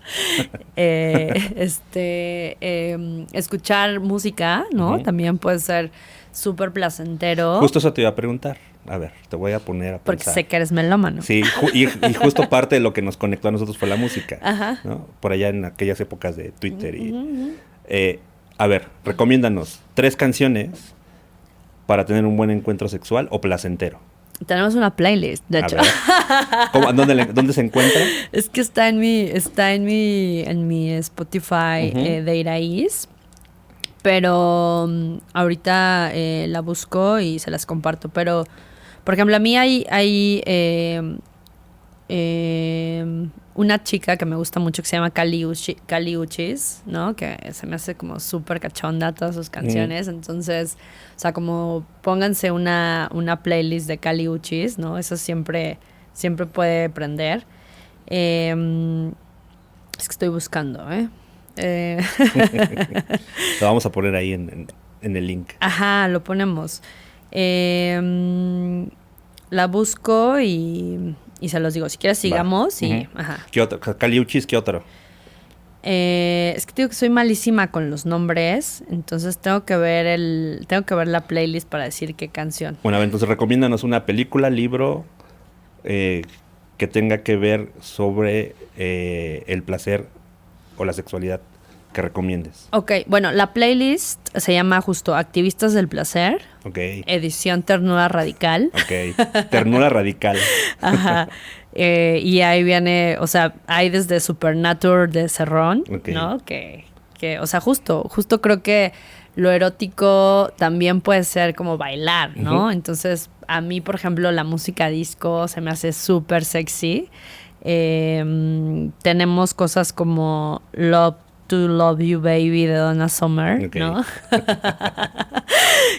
Escuchar música, ¿no? También puede ser súper placentero. Justo eso te iba a preguntar. A ver, te voy a poner a porque pensar. sé que eres melómano. Sí, y justo parte de lo que nos conectó a nosotros fue la música. Ajá. ¿No? Por allá en aquellas épocas de Twitter. A ver, recomiéndanos 3 canciones para tener un buen encuentro sexual o placentero. Tenemos una playlist, de hecho. A ver. ¿Dónde se encuentra? Es que está en mi Spotify de Iraíz. Pero ahorita la busco y se las comparto. Pero, por ejemplo, a mí hay una chica que me gusta mucho que se llama Kali Uchis, ¿no? Que se me hace como súper cachonda todas sus canciones. Entonces, o sea, como pónganse una playlist de Kali Uchis, ¿no? Eso siempre puede prender. Es que estoy buscando, Lo vamos a poner ahí en el link. Ajá, lo ponemos. La busco y y se los digo. Si quieres, sigamos. Y, ajá. ¿Qué otro? Caliuchis, ¿qué otro? Es que digo que soy malísima con los nombres, entonces tengo que ver la playlist para decir qué canción. Bueno, a ver, entonces recomiéndanos una película, libro que tenga que ver sobre el placer o la sexualidad que recomiendes. Ok, bueno, la playlist se llama justo Activistas del Placer. Ok. Edición Ternura Radical. Ok. Ternura Radical. Ajá. Y ahí viene, o sea, hay desde Supernature de Cerrón, Okay. ¿no? Que, o sea, justo creo que lo erótico también puede ser como bailar, ¿no? Entonces, a mí, por ejemplo, la música disco se me hace súper sexy. Tenemos cosas como Love to Love You Baby de Donna Summer, Okay. ¿no?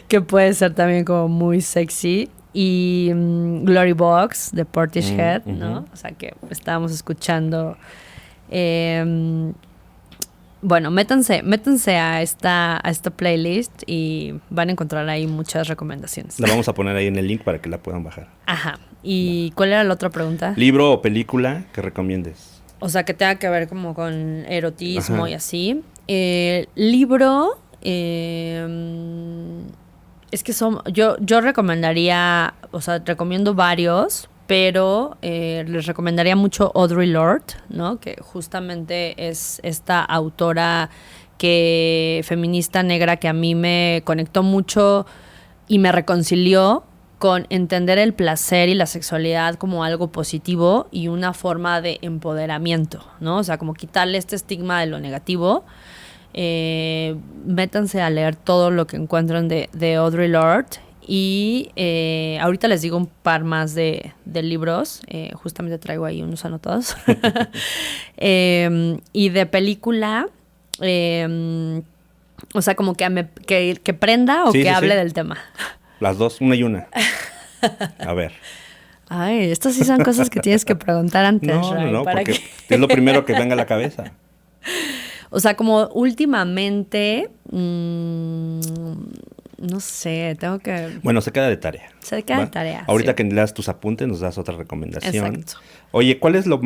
Que puede ser también como muy sexy. Y Glory Box de Portishead, ¿no? O sea, que estábamos escuchando. Bueno, métanse a esta playlist y van a encontrar ahí muchas recomendaciones. La vamos a poner ahí en el link para que la puedan bajar. Ajá. ¿Y cuál era la otra pregunta? ¿Libro o película que recomiendes? O sea, que tenga que ver como con erotismo. Ajá. Y así. Libro... es que yo recomendaría, o sea, recomiendo varios, pero les recomendaría mucho Audre Lorde, ¿no? Que justamente es esta autora feminista negra que a mí me conectó mucho y me reconcilió con entender el placer y la sexualidad como algo positivo y una forma de empoderamiento, ¿no? O sea, como quitarle este estigma de lo negativo. Métanse a leer todo lo que encuentran de Audre Lorde y ahorita les digo un par más de libros, justamente traigo ahí unos anotados. Y de película, o sea, como que prenda o Sí, que sí, hable sí. del tema. Las dos, una y una. A ver. Ay, estas sí son cosas que tienes que preguntar antes, Ray, No, para porque que... es lo primero que venga a la cabeza. O sea, como últimamente, no sé, tengo que... Bueno, se queda de tarea. Se queda de ¿va? tarea, Ahorita sí. que leas tus apuntes nos das otra recomendación. Exacto. Oye, ¿cuál es lo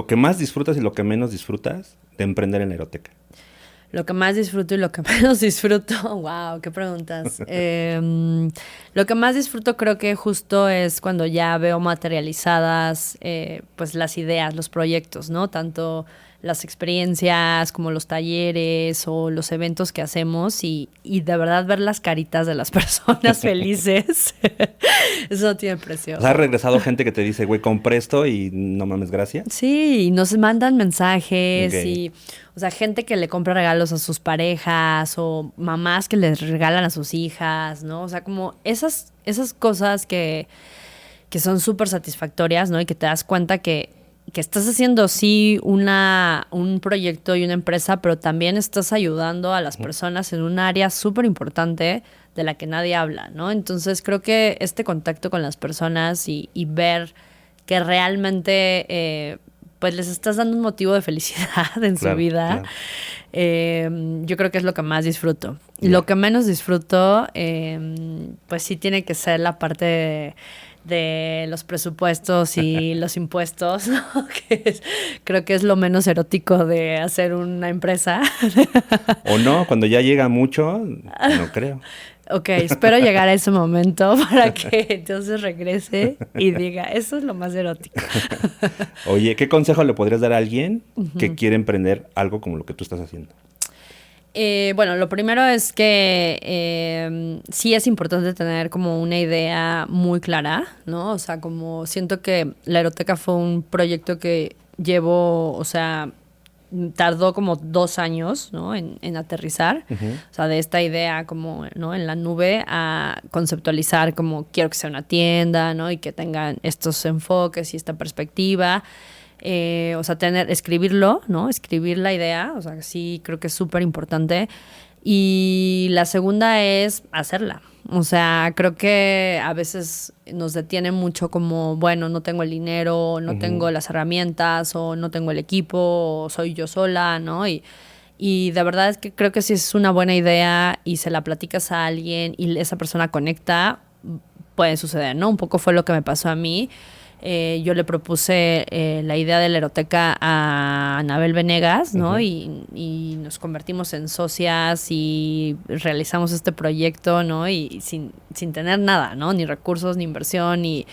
que más disfrutas y lo que menos disfrutas de emprender en la eroteca? Lo que más disfruto y lo que menos disfruto. Wow, qué preguntas. Lo que más disfruto creo que justo es cuando ya veo materializadas pues las ideas, los proyectos, ¿no? Tanto las experiencias como los talleres o los eventos que hacemos y de verdad ver las caritas de las personas felices. Eso no tiene precio. O sea, ¿has regresado gente que te dice, güey, compré esto y no mames, gracias? Sí, y nos mandan mensajes Ok. y, o sea, gente que le compra regalos a sus parejas o mamás que les regalan a sus hijas, ¿no? O sea, como esas cosas que son súper satisfactorias, ¿no? Y que te das cuenta que estás haciendo, sí, un proyecto y una empresa, pero también estás ayudando a las personas en un área súper importante de la que nadie habla, ¿no? Entonces, creo que este contacto con las personas y ver que realmente pues les estás dando un motivo de felicidad en su Claro, vida, claro. yo creo que es lo que más disfruto. Ya. Lo que menos disfruto, pues sí tiene que ser la parte de los presupuestos y los impuestos, ¿no? Creo que es lo menos erótico de hacer una empresa. O no, cuando ya llega mucho, no creo. Ok, espero llegar a ese momento para que entonces regrese y diga, eso es lo más erótico. Oye, ¿qué consejo le podrías dar a alguien que quiere emprender algo como lo que tú estás haciendo? Bueno, lo primero es que sí es importante tener como una idea muy clara, ¿no? O sea, como siento que la eroteca fue un proyecto que llevo, o sea, tardó como 2 años, ¿no? En aterrizar. O sea, de esta idea como, ¿no? En la nube a conceptualizar como quiero que sea una tienda, ¿no? Y que tengan estos enfoques y esta perspectiva. O sea, escribirlo, ¿no? Escribir la idea, o sea, sí creo que es súper importante. Y la segunda es hacerla. O sea, creo que a veces nos detiene mucho como, bueno, no tengo el dinero, no tengo las herramientas, o no tengo el equipo, o soy yo sola, ¿no? Y de verdad es que creo que si es una buena idea y se la platicas a alguien y esa persona conecta, puede suceder, ¿no? Un poco fue lo que me pasó a mí. Yo le propuse la idea de la eroteca a Anabel Venegas, ¿no? Ujú. Y nos convertimos en socias y realizamos este proyecto, ¿no? Y sin tener nada, ¿no? Ni recursos, ni inversión, ni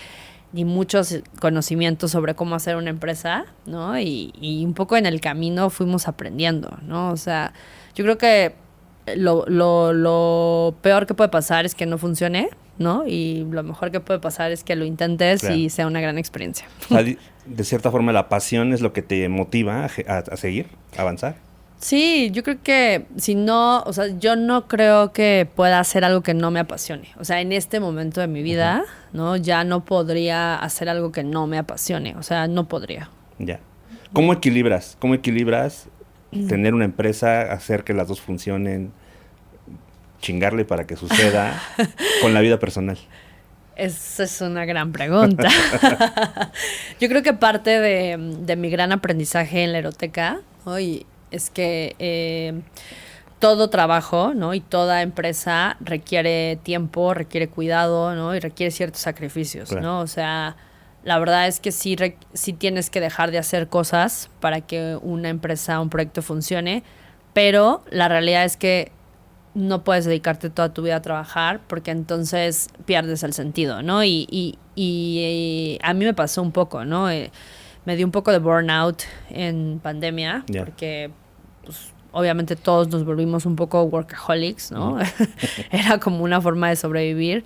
muchos conocimientos sobre cómo hacer una empresa, ¿no? Y un poco en el camino fuimos aprendiendo, ¿no? O sea, yo creo que lo peor que puede pasar es que no funcione, ¿no? Y lo mejor que puede pasar es que lo intentes Claro. y sea una gran experiencia. O sea, de cierta forma la pasión es lo que te motiva a seguir, a avanzar. Sí, yo creo que si no, o sea, yo no creo que pueda hacer algo que no me apasione. O sea, en este momento de mi vida, ¿no? Ya no podría hacer algo que no me apasione. O sea, no podría. Ya. ¿Cómo equilibras? ¿Cómo equilibras tener una empresa, hacer que las dos funcionen, chingarle para que suceda con la vida personal? Esa es una gran pregunta. Yo creo que parte de mi gran aprendizaje en la eroteca, ¿no? Y es que todo trabajo, ¿no? Y toda empresa requiere tiempo, requiere cuidado, ¿no? Y requiere ciertos sacrificios, Claro. ¿no? O sea, la verdad es que sí tienes que dejar de hacer cosas para que una empresa, un proyecto funcione, pero la realidad es que no puedes dedicarte toda tu vida a trabajar porque entonces pierdes el sentido, ¿no? Y a mí me pasó un poco, ¿no? Me dio un poco de burnout en pandemia Ya. porque pues, obviamente todos nos volvimos un poco workaholics, ¿no? Era como una forma de sobrevivir.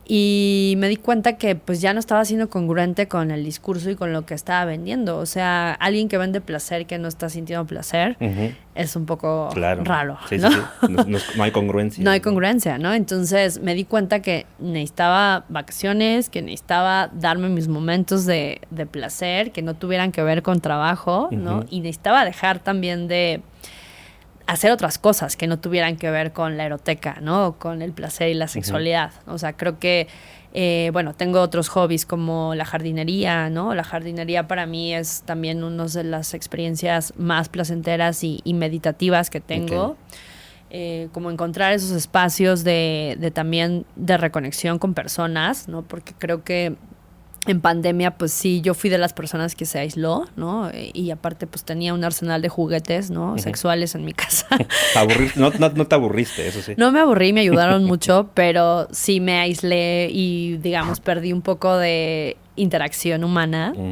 Y me di cuenta que pues ya no estaba siendo congruente con el discurso y con lo que estaba vendiendo. O sea, alguien que vende placer que no está sintiendo placer Ujú. es un poco Claro. raro, Sí, ¿no? sí, sí. No hay congruencia. No hay congruencia, ¿no? Entonces me di cuenta que necesitaba vacaciones, que necesitaba darme mis momentos de placer, que no tuvieran que ver con trabajo, ¿no? Ujú. Y necesitaba dejar también de hacer otras cosas que no tuvieran que ver con la eroteca, ¿no? Con el placer y la sexualidad. O sea, creo que, bueno, tengo otros hobbies como la jardinería, ¿no? La jardinería para mí es también una de las experiencias más placenteras y meditativas que tengo. Ok. Como encontrar esos espacios de también de reconexión con personas, ¿no? Porque creo que en pandemia, pues sí, yo fui de las personas que se aisló, ¿no? Y aparte, pues tenía un arsenal de juguetes, ¿no? Ujú. Sexuales en mi casa. No te aburriste, eso sí. No me aburrí, me ayudaron mucho, pero sí me aislé y, digamos, perdí un poco de interacción humana. Mm.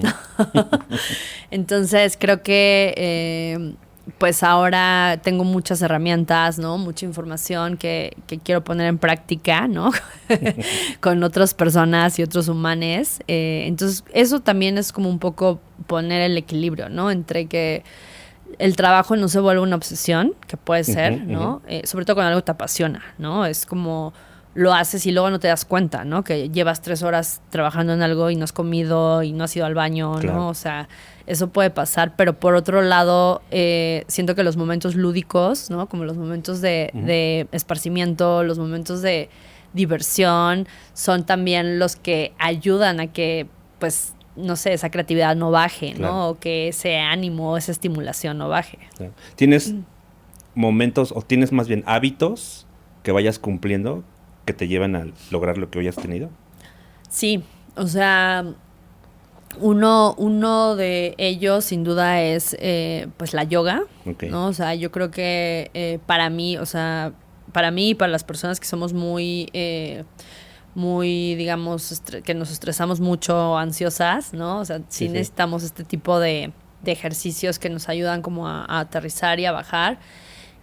Entonces, creo que pues ahora tengo muchas herramientas, ¿no? Mucha información que quiero poner en práctica, ¿no? Con otras personas y otros humanos. Entonces, eso también es como un poco poner el equilibrio, ¿no? Entre que el trabajo no se vuelve una obsesión, que puede ser, Ujú, ¿no? Sobre todo cuando algo te apasiona, ¿no? Es como lo haces y luego no te das cuenta, ¿no? Que llevas 3 horas trabajando en algo y no has comido y no has ido al baño, Claro. ¿no? O sea, eso puede pasar, pero por otro lado, siento que los momentos lúdicos, ¿no? Como los momentos de esparcimiento, los momentos de diversión, son también los que ayudan a que, pues, no sé, esa creatividad no baje, ¿no? Claro. O que ese ánimo, esa estimulación no baje. Claro. ¿Tienes momentos o tienes más bien hábitos que vayas cumpliendo que te llevan a lograr lo que hoy has tenido? Sí, o sea, uno de ellos sin duda es pues la yoga, Ok. ¿no? O sea, yo creo que para mí, o sea, para mí y para las personas que somos muy, digamos, que nos estresamos mucho, ansiosas, ¿no? O sea, sí Sí. necesitamos este tipo de ejercicios que nos ayudan como a aterrizar y a bajar.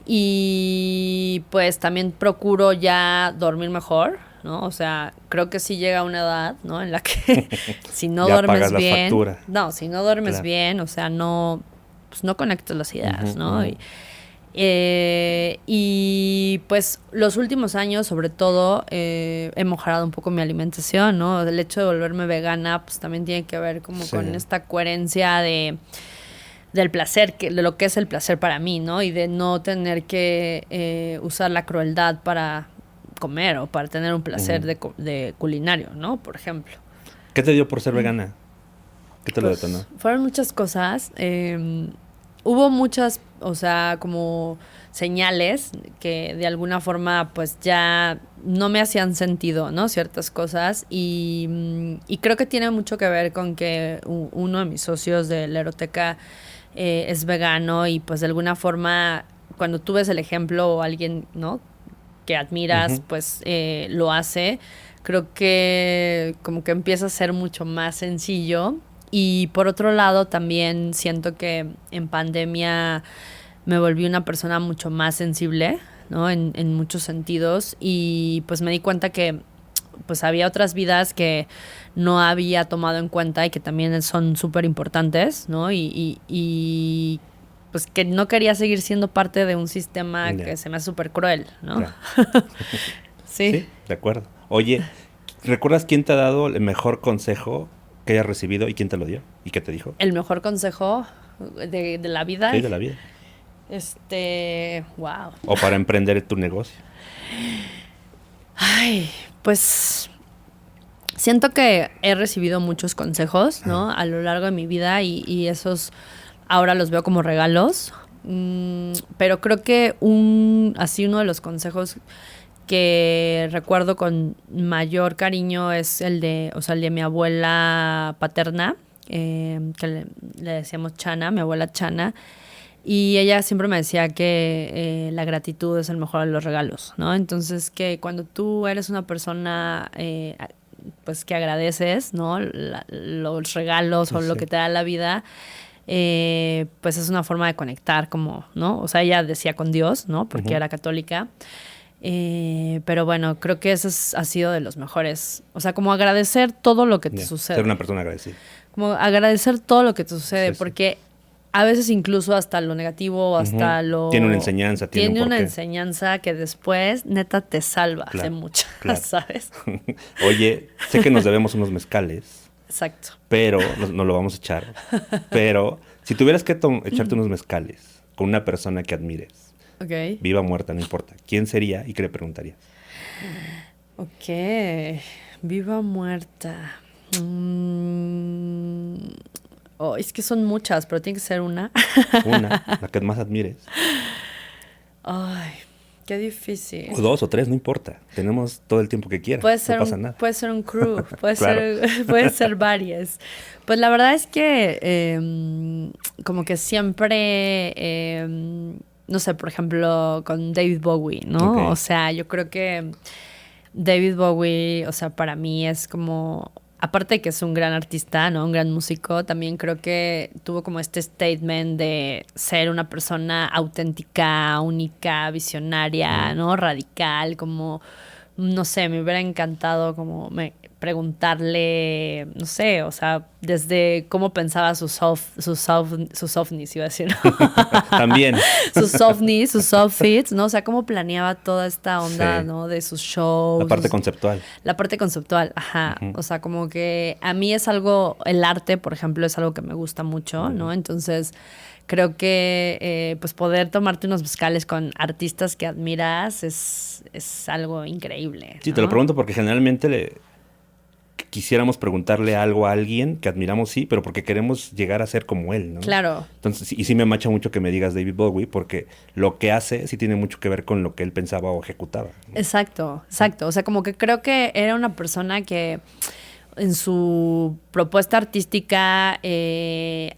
Y pues también procuro ya dormir mejor, ¿no? O sea, creo que sí llega una edad, ¿no? En la que si no Ya duermes pagas la bien, factura. no, si no duermes Claro. bien, o sea, no, pues no conectas las ideas, Ujú, ¿no? ujú. Y pues los últimos años, sobre todo, he mejorado un poco mi alimentación, ¿no? El hecho de volverme vegana, pues también tiene que ver como Sí. con esta coherencia del placer, de lo que es el placer para mí, ¿no? Y de no tener que usar la crueldad para comer o para tener un placer Ujú. de culinario, ¿no? Por ejemplo. ¿Qué te dio por ser vegana? ¿Qué te lo Pues, detonó? fueron muchas cosas. hubo muchas, o sea, como señales que de alguna forma pues ya no me hacían sentido, ¿no? Ciertas cosas y creo que tiene mucho que ver con que uno de mis socios de la Eroteca es vegano y pues de alguna forma cuando tú ves el ejemplo o alguien, ¿no? Que admiras, pues lo hace, creo que como que empieza a ser mucho más sencillo. Y por otro lado, también siento que en pandemia me volví una persona mucho más sensible, ¿no? En muchos sentidos. Y pues me di cuenta que pues había otras vidas que no había tomado en cuenta y que también son súper importantes, ¿no? Y pues que no quería seguir siendo parte de un sistema que se me hace súper cruel, ¿no? Claro. Sí. Sí, de acuerdo. Oye, ¿recuerdas quién te ha dado el mejor consejo que hayas recibido y quién te lo dio? ¿Y qué te dijo? El mejor consejo de la vida. Sí, de la vida. Wow. O para emprender tu negocio. Ay, pues siento que he recibido muchos consejos, ¿no? A lo largo de mi vida y esos ahora los veo como regalos. Pero creo que uno de los consejos que recuerdo con mayor cariño es el de mi abuela paterna, que le decíamos Chana, mi abuela Chana. Y ella siempre me decía que la gratitud es el mejor de los regalos, ¿no? Entonces que cuando tú eres una persona pues que agradeces, ¿no? Los regalos o lo que te da la vida, pues es una forma de conectar como, ¿no? O sea, ella decía con Dios, ¿no? Porque era católica. Pero bueno, creo que ha sido de los mejores. O sea, como agradecer todo lo que te sucede. Ser una persona agradecida. Como agradecer todo lo que te sucede, porque a veces incluso hasta lo negativo, hasta lo... Tiene una enseñanza, tiene una enseñanza que después, neta, te salva de muchas, ¿sabes? Oye, sé que nos debemos unos mezcales. Exacto. Pero, no lo vamos a echar. Pero, si tuvieras que echarte unos mezcales con una persona que admires, viva o muerta, no importa, ¿quién sería y qué le preguntarías? Ok, viva o muerta. Es que son muchas, pero tiene que ser una. Una, la que más admires. Ay, qué difícil. O dos o tres, no importa. Tenemos todo el tiempo que quieras. No pasa nada. Puede ser un crew, puede ser varias. Pues la verdad es que como que siempre, no sé, por ejemplo, con David Bowie, ¿no? Okay. O sea, yo creo que David Bowie, o sea, para mí es como... Aparte de que es un gran artista, ¿no? Un gran músico, también creo que tuvo como este statement de ser una persona auténtica, única, visionaria, ¿no? Radical, como, no sé, me hubiera encantado como preguntarle, no sé, o sea, desde cómo pensaba sus ovnis, iba a decir, ¿no? También. sus ovnis, sus outfits, ¿no? O sea, cómo planeaba toda esta onda, ¿no? De sus shows. La parte conceptual. La parte conceptual, ajá. O sea, como que a mí es algo, el arte, por ejemplo, es algo que me gusta mucho, ¿no? Entonces, creo que pues poder tomarte unos mezcales con artistas que admiras es algo increíble, Sí, ¿no? te lo pregunto porque generalmente quisiéramos preguntarle algo a alguien que admiramos, sí, pero porque queremos llegar a ser como él, ¿no? Claro. Entonces, y sí me macha mucho que me digas David Bowie, porque lo que hace sí tiene mucho que ver con lo que él pensaba o ejecutaba, ¿no? Exacto. O sea, como que creo que era una persona que en su propuesta artística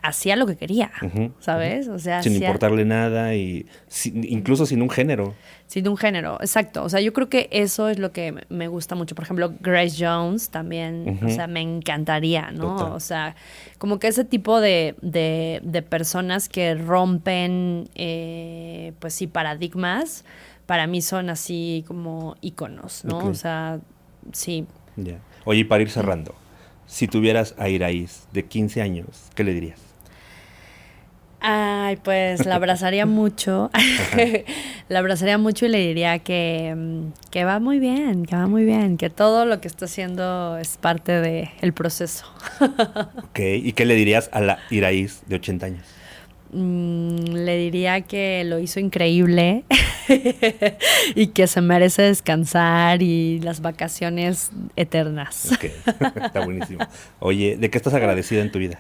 hacía lo que quería, ¿sabes? O sea, sin importarle nada y incluso sin un género. Sin un género, exacto. O sea, yo creo que eso es lo que me gusta mucho. Por ejemplo, Grace Jones también, o sea, me encantaría, ¿no? Total. O sea, como que ese tipo de personas que rompen, pues sí, paradigmas, para mí son así como íconos, ¿no? Okay. O sea, sí. Ya. Oye, y para ir cerrando, si tuvieras a Iraíz de 15 años, ¿qué le dirías? Ay, pues la abrazaría mucho. La abrazaría mucho y le diría que va muy bien, que todo lo que está haciendo es parte del proceso. Ok, ¿y qué le dirías a la Iraíz de 80 años? Le diría que lo hizo increíble y que se merece descansar y las vacaciones eternas. Ok, está buenísimo. Oye, ¿de qué estás agradecida en tu vida?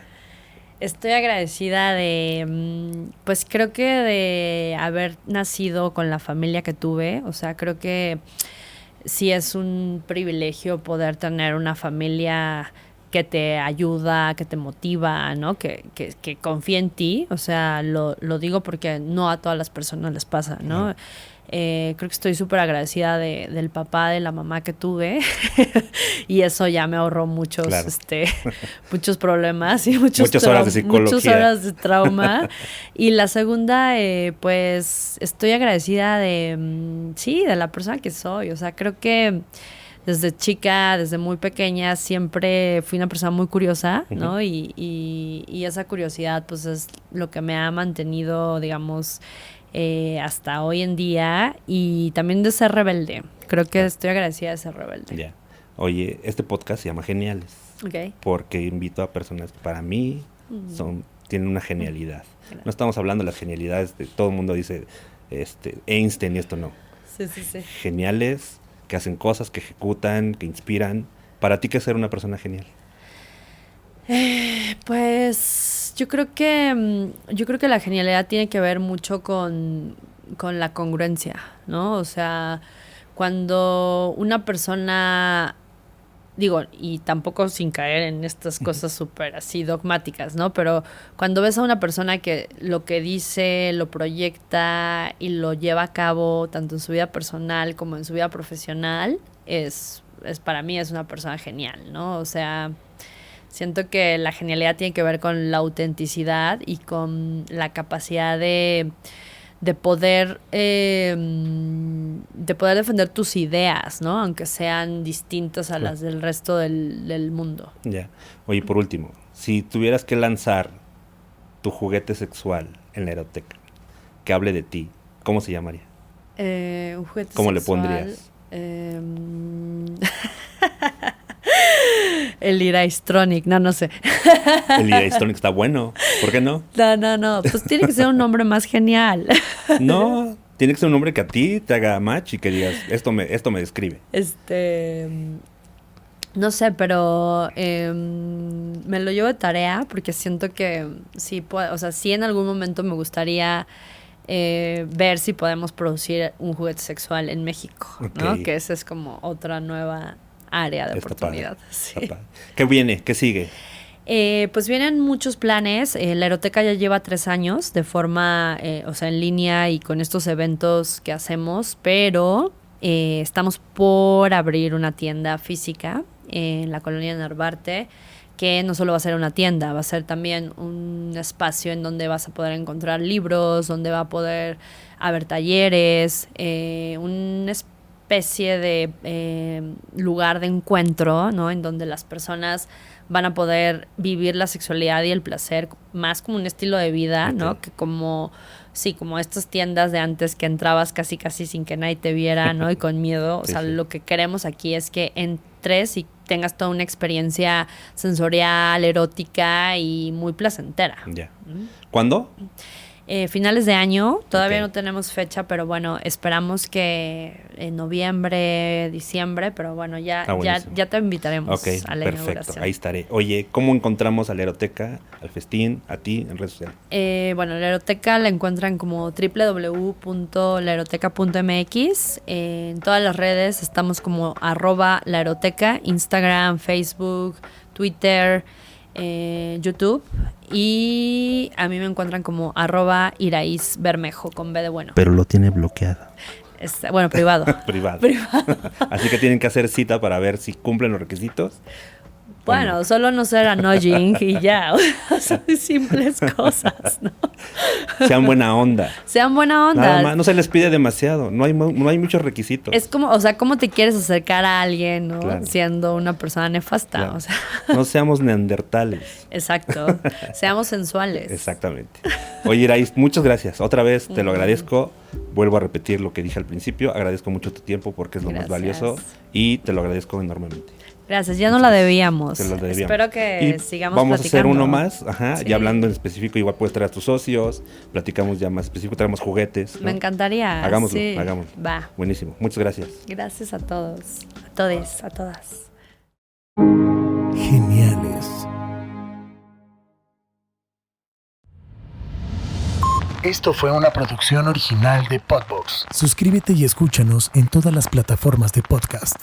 Estoy agradecida de, pues creo que de haber nacido con la familia que tuve. O sea, creo que sí es un privilegio poder tener una familia que te ayuda, que te motiva, ¿no? Que confía en ti. O sea, lo digo porque no a todas las personas les pasa, ¿no? No. Creo que estoy súper agradecida del papá, de la mamá que tuve y eso ya me ahorró muchos, Claro. muchos problemas y Muchas horas de psicología. muchas horas de trauma. Y la segunda, pues estoy agradecida de, sí, de la persona que soy. O sea, creo que desde chica, desde muy pequeña, siempre fui una persona muy curiosa, ¿no? Ujú. Y esa curiosidad, pues, es lo que me ha mantenido, digamos, hasta hoy en día. Y también de ser rebelde. Creo que Claro. estoy agradecida de ser rebelde. Ya. Oye, este podcast se llama Geniales. Ok. Porque invito a personas que para mí tienen una genialidad. No estamos hablando de las genialidades de todo el mundo dice Einstein y esto no. Sí, sí, sí. Geniales, que hacen cosas, que ejecutan, que inspiran. ¿Para ti qué es ser una persona genial? Pues yo creo que la genialidad tiene que ver mucho con la congruencia, ¿no? O sea, cuando una persona, digo, y tampoco sin caer en estas cosas súper así dogmáticas, ¿no? Pero cuando ves a una persona que lo que dice, lo proyecta y lo lleva a cabo tanto en su vida personal como en su vida profesional, es para mí es una persona genial, ¿no? O sea, siento que la genialidad tiene que ver con la autenticidad y con la capacidad de poder defender tus ideas, ¿no? Aunque sean distintas a las del resto del mundo. Ya. Oye, por último, si tuvieras que lanzar tu juguete sexual en la eroteca, que hable de ti, ¿cómo se llamaría? Un juguete ¿Cómo le sexual, pondrías? El Iraistronic, no sé. El Iraistronic está bueno. ¿Por qué no? No. Pues tiene que ser un nombre más genial. No, tiene que ser un nombre que a ti te haga match y que digas, esto me describe. No sé, pero me lo llevo de tarea porque siento que sí puedo, o sea, sí en algún momento me gustaría ver si podemos producir un juguete sexual en México, ¿no? Ok. Que esa es como otra nueva área de Está oportunidad. padre, Sí. está padre. ¿Qué viene? ¿Qué sigue? Pues vienen muchos planes. La Eroteca ya lleva 3 años de forma, o sea, en línea y con estos eventos que hacemos, pero estamos por abrir una tienda física en la colonia Narvarte, que no solo va a ser una tienda, va a ser también un espacio en donde vas a poder encontrar libros, donde va a poder haber talleres, una especie de lugar de encuentro, ¿no? En donde las personas van a poder vivir la sexualidad y el placer más como un estilo de vida, ¿no? Ok. Que como estas tiendas de antes que entrabas casi sin que nadie te viera, ¿no? Y con miedo. O Sí, sea, sí. lo que queremos aquí es que entres y tengas toda una experiencia sensorial, erótica y muy placentera. Ya. ¿Cuándo? Finales de año, todavía Ok. no tenemos fecha, pero bueno, esperamos que en noviembre, diciembre, pero bueno, Ah, buenísimo. ya te invitaremos Ok, a la perfecto. inauguración. Ahí estaré. Oye, ¿cómo encontramos a la eroteca, al festín, a ti en redes sociales? Bueno, la Eroteca la encuentran como www.laeroteca.mx. En todas las redes estamos como @laeroteca, Instagram, Facebook, Twitter, YouTube. Y a mí me encuentran como @iraízbermejo con B de bueno. Pero lo tiene bloqueado. Bueno, privado. Privado. Privado. Así que tienen que hacer cita para ver si cumplen los requisitos. Bueno, solo no ser annoying y ya. O sea, simples cosas, ¿no? Sean buena onda. Sean buena onda. Nada más, no se les pide demasiado. No hay muchos requisitos. Es como, o sea, ¿cómo te quieres acercar a alguien, ¿no? Claro. Siendo una persona nefasta, Claro. o sea. No seamos neandertales. Exacto. Seamos sensuales. Exactamente. Oye, Iraíz, muchas gracias. Otra vez te lo agradezco. Vuelvo a repetir lo que dije al principio. Agradezco mucho tu tiempo porque es lo más Gracias. valioso y te lo agradezco enormemente. Gracias, ya no la debíamos. Te lo debíamos. Espero que Y sigamos vamos platicando. a hacer uno más, ajá, Sí. y hablando en específico, igual puedes traer a tus socios, platicamos ya más específico, traemos juguetes. ¿no? Me encantaría. Hagámoslo, sí. hagámoslo. Va. Buenísimo, muchas gracias. Gracias a todos. A todes, a todas. Geniales. Esto fue una producción original de Podbox. Suscríbete y escúchanos en todas las plataformas de podcast.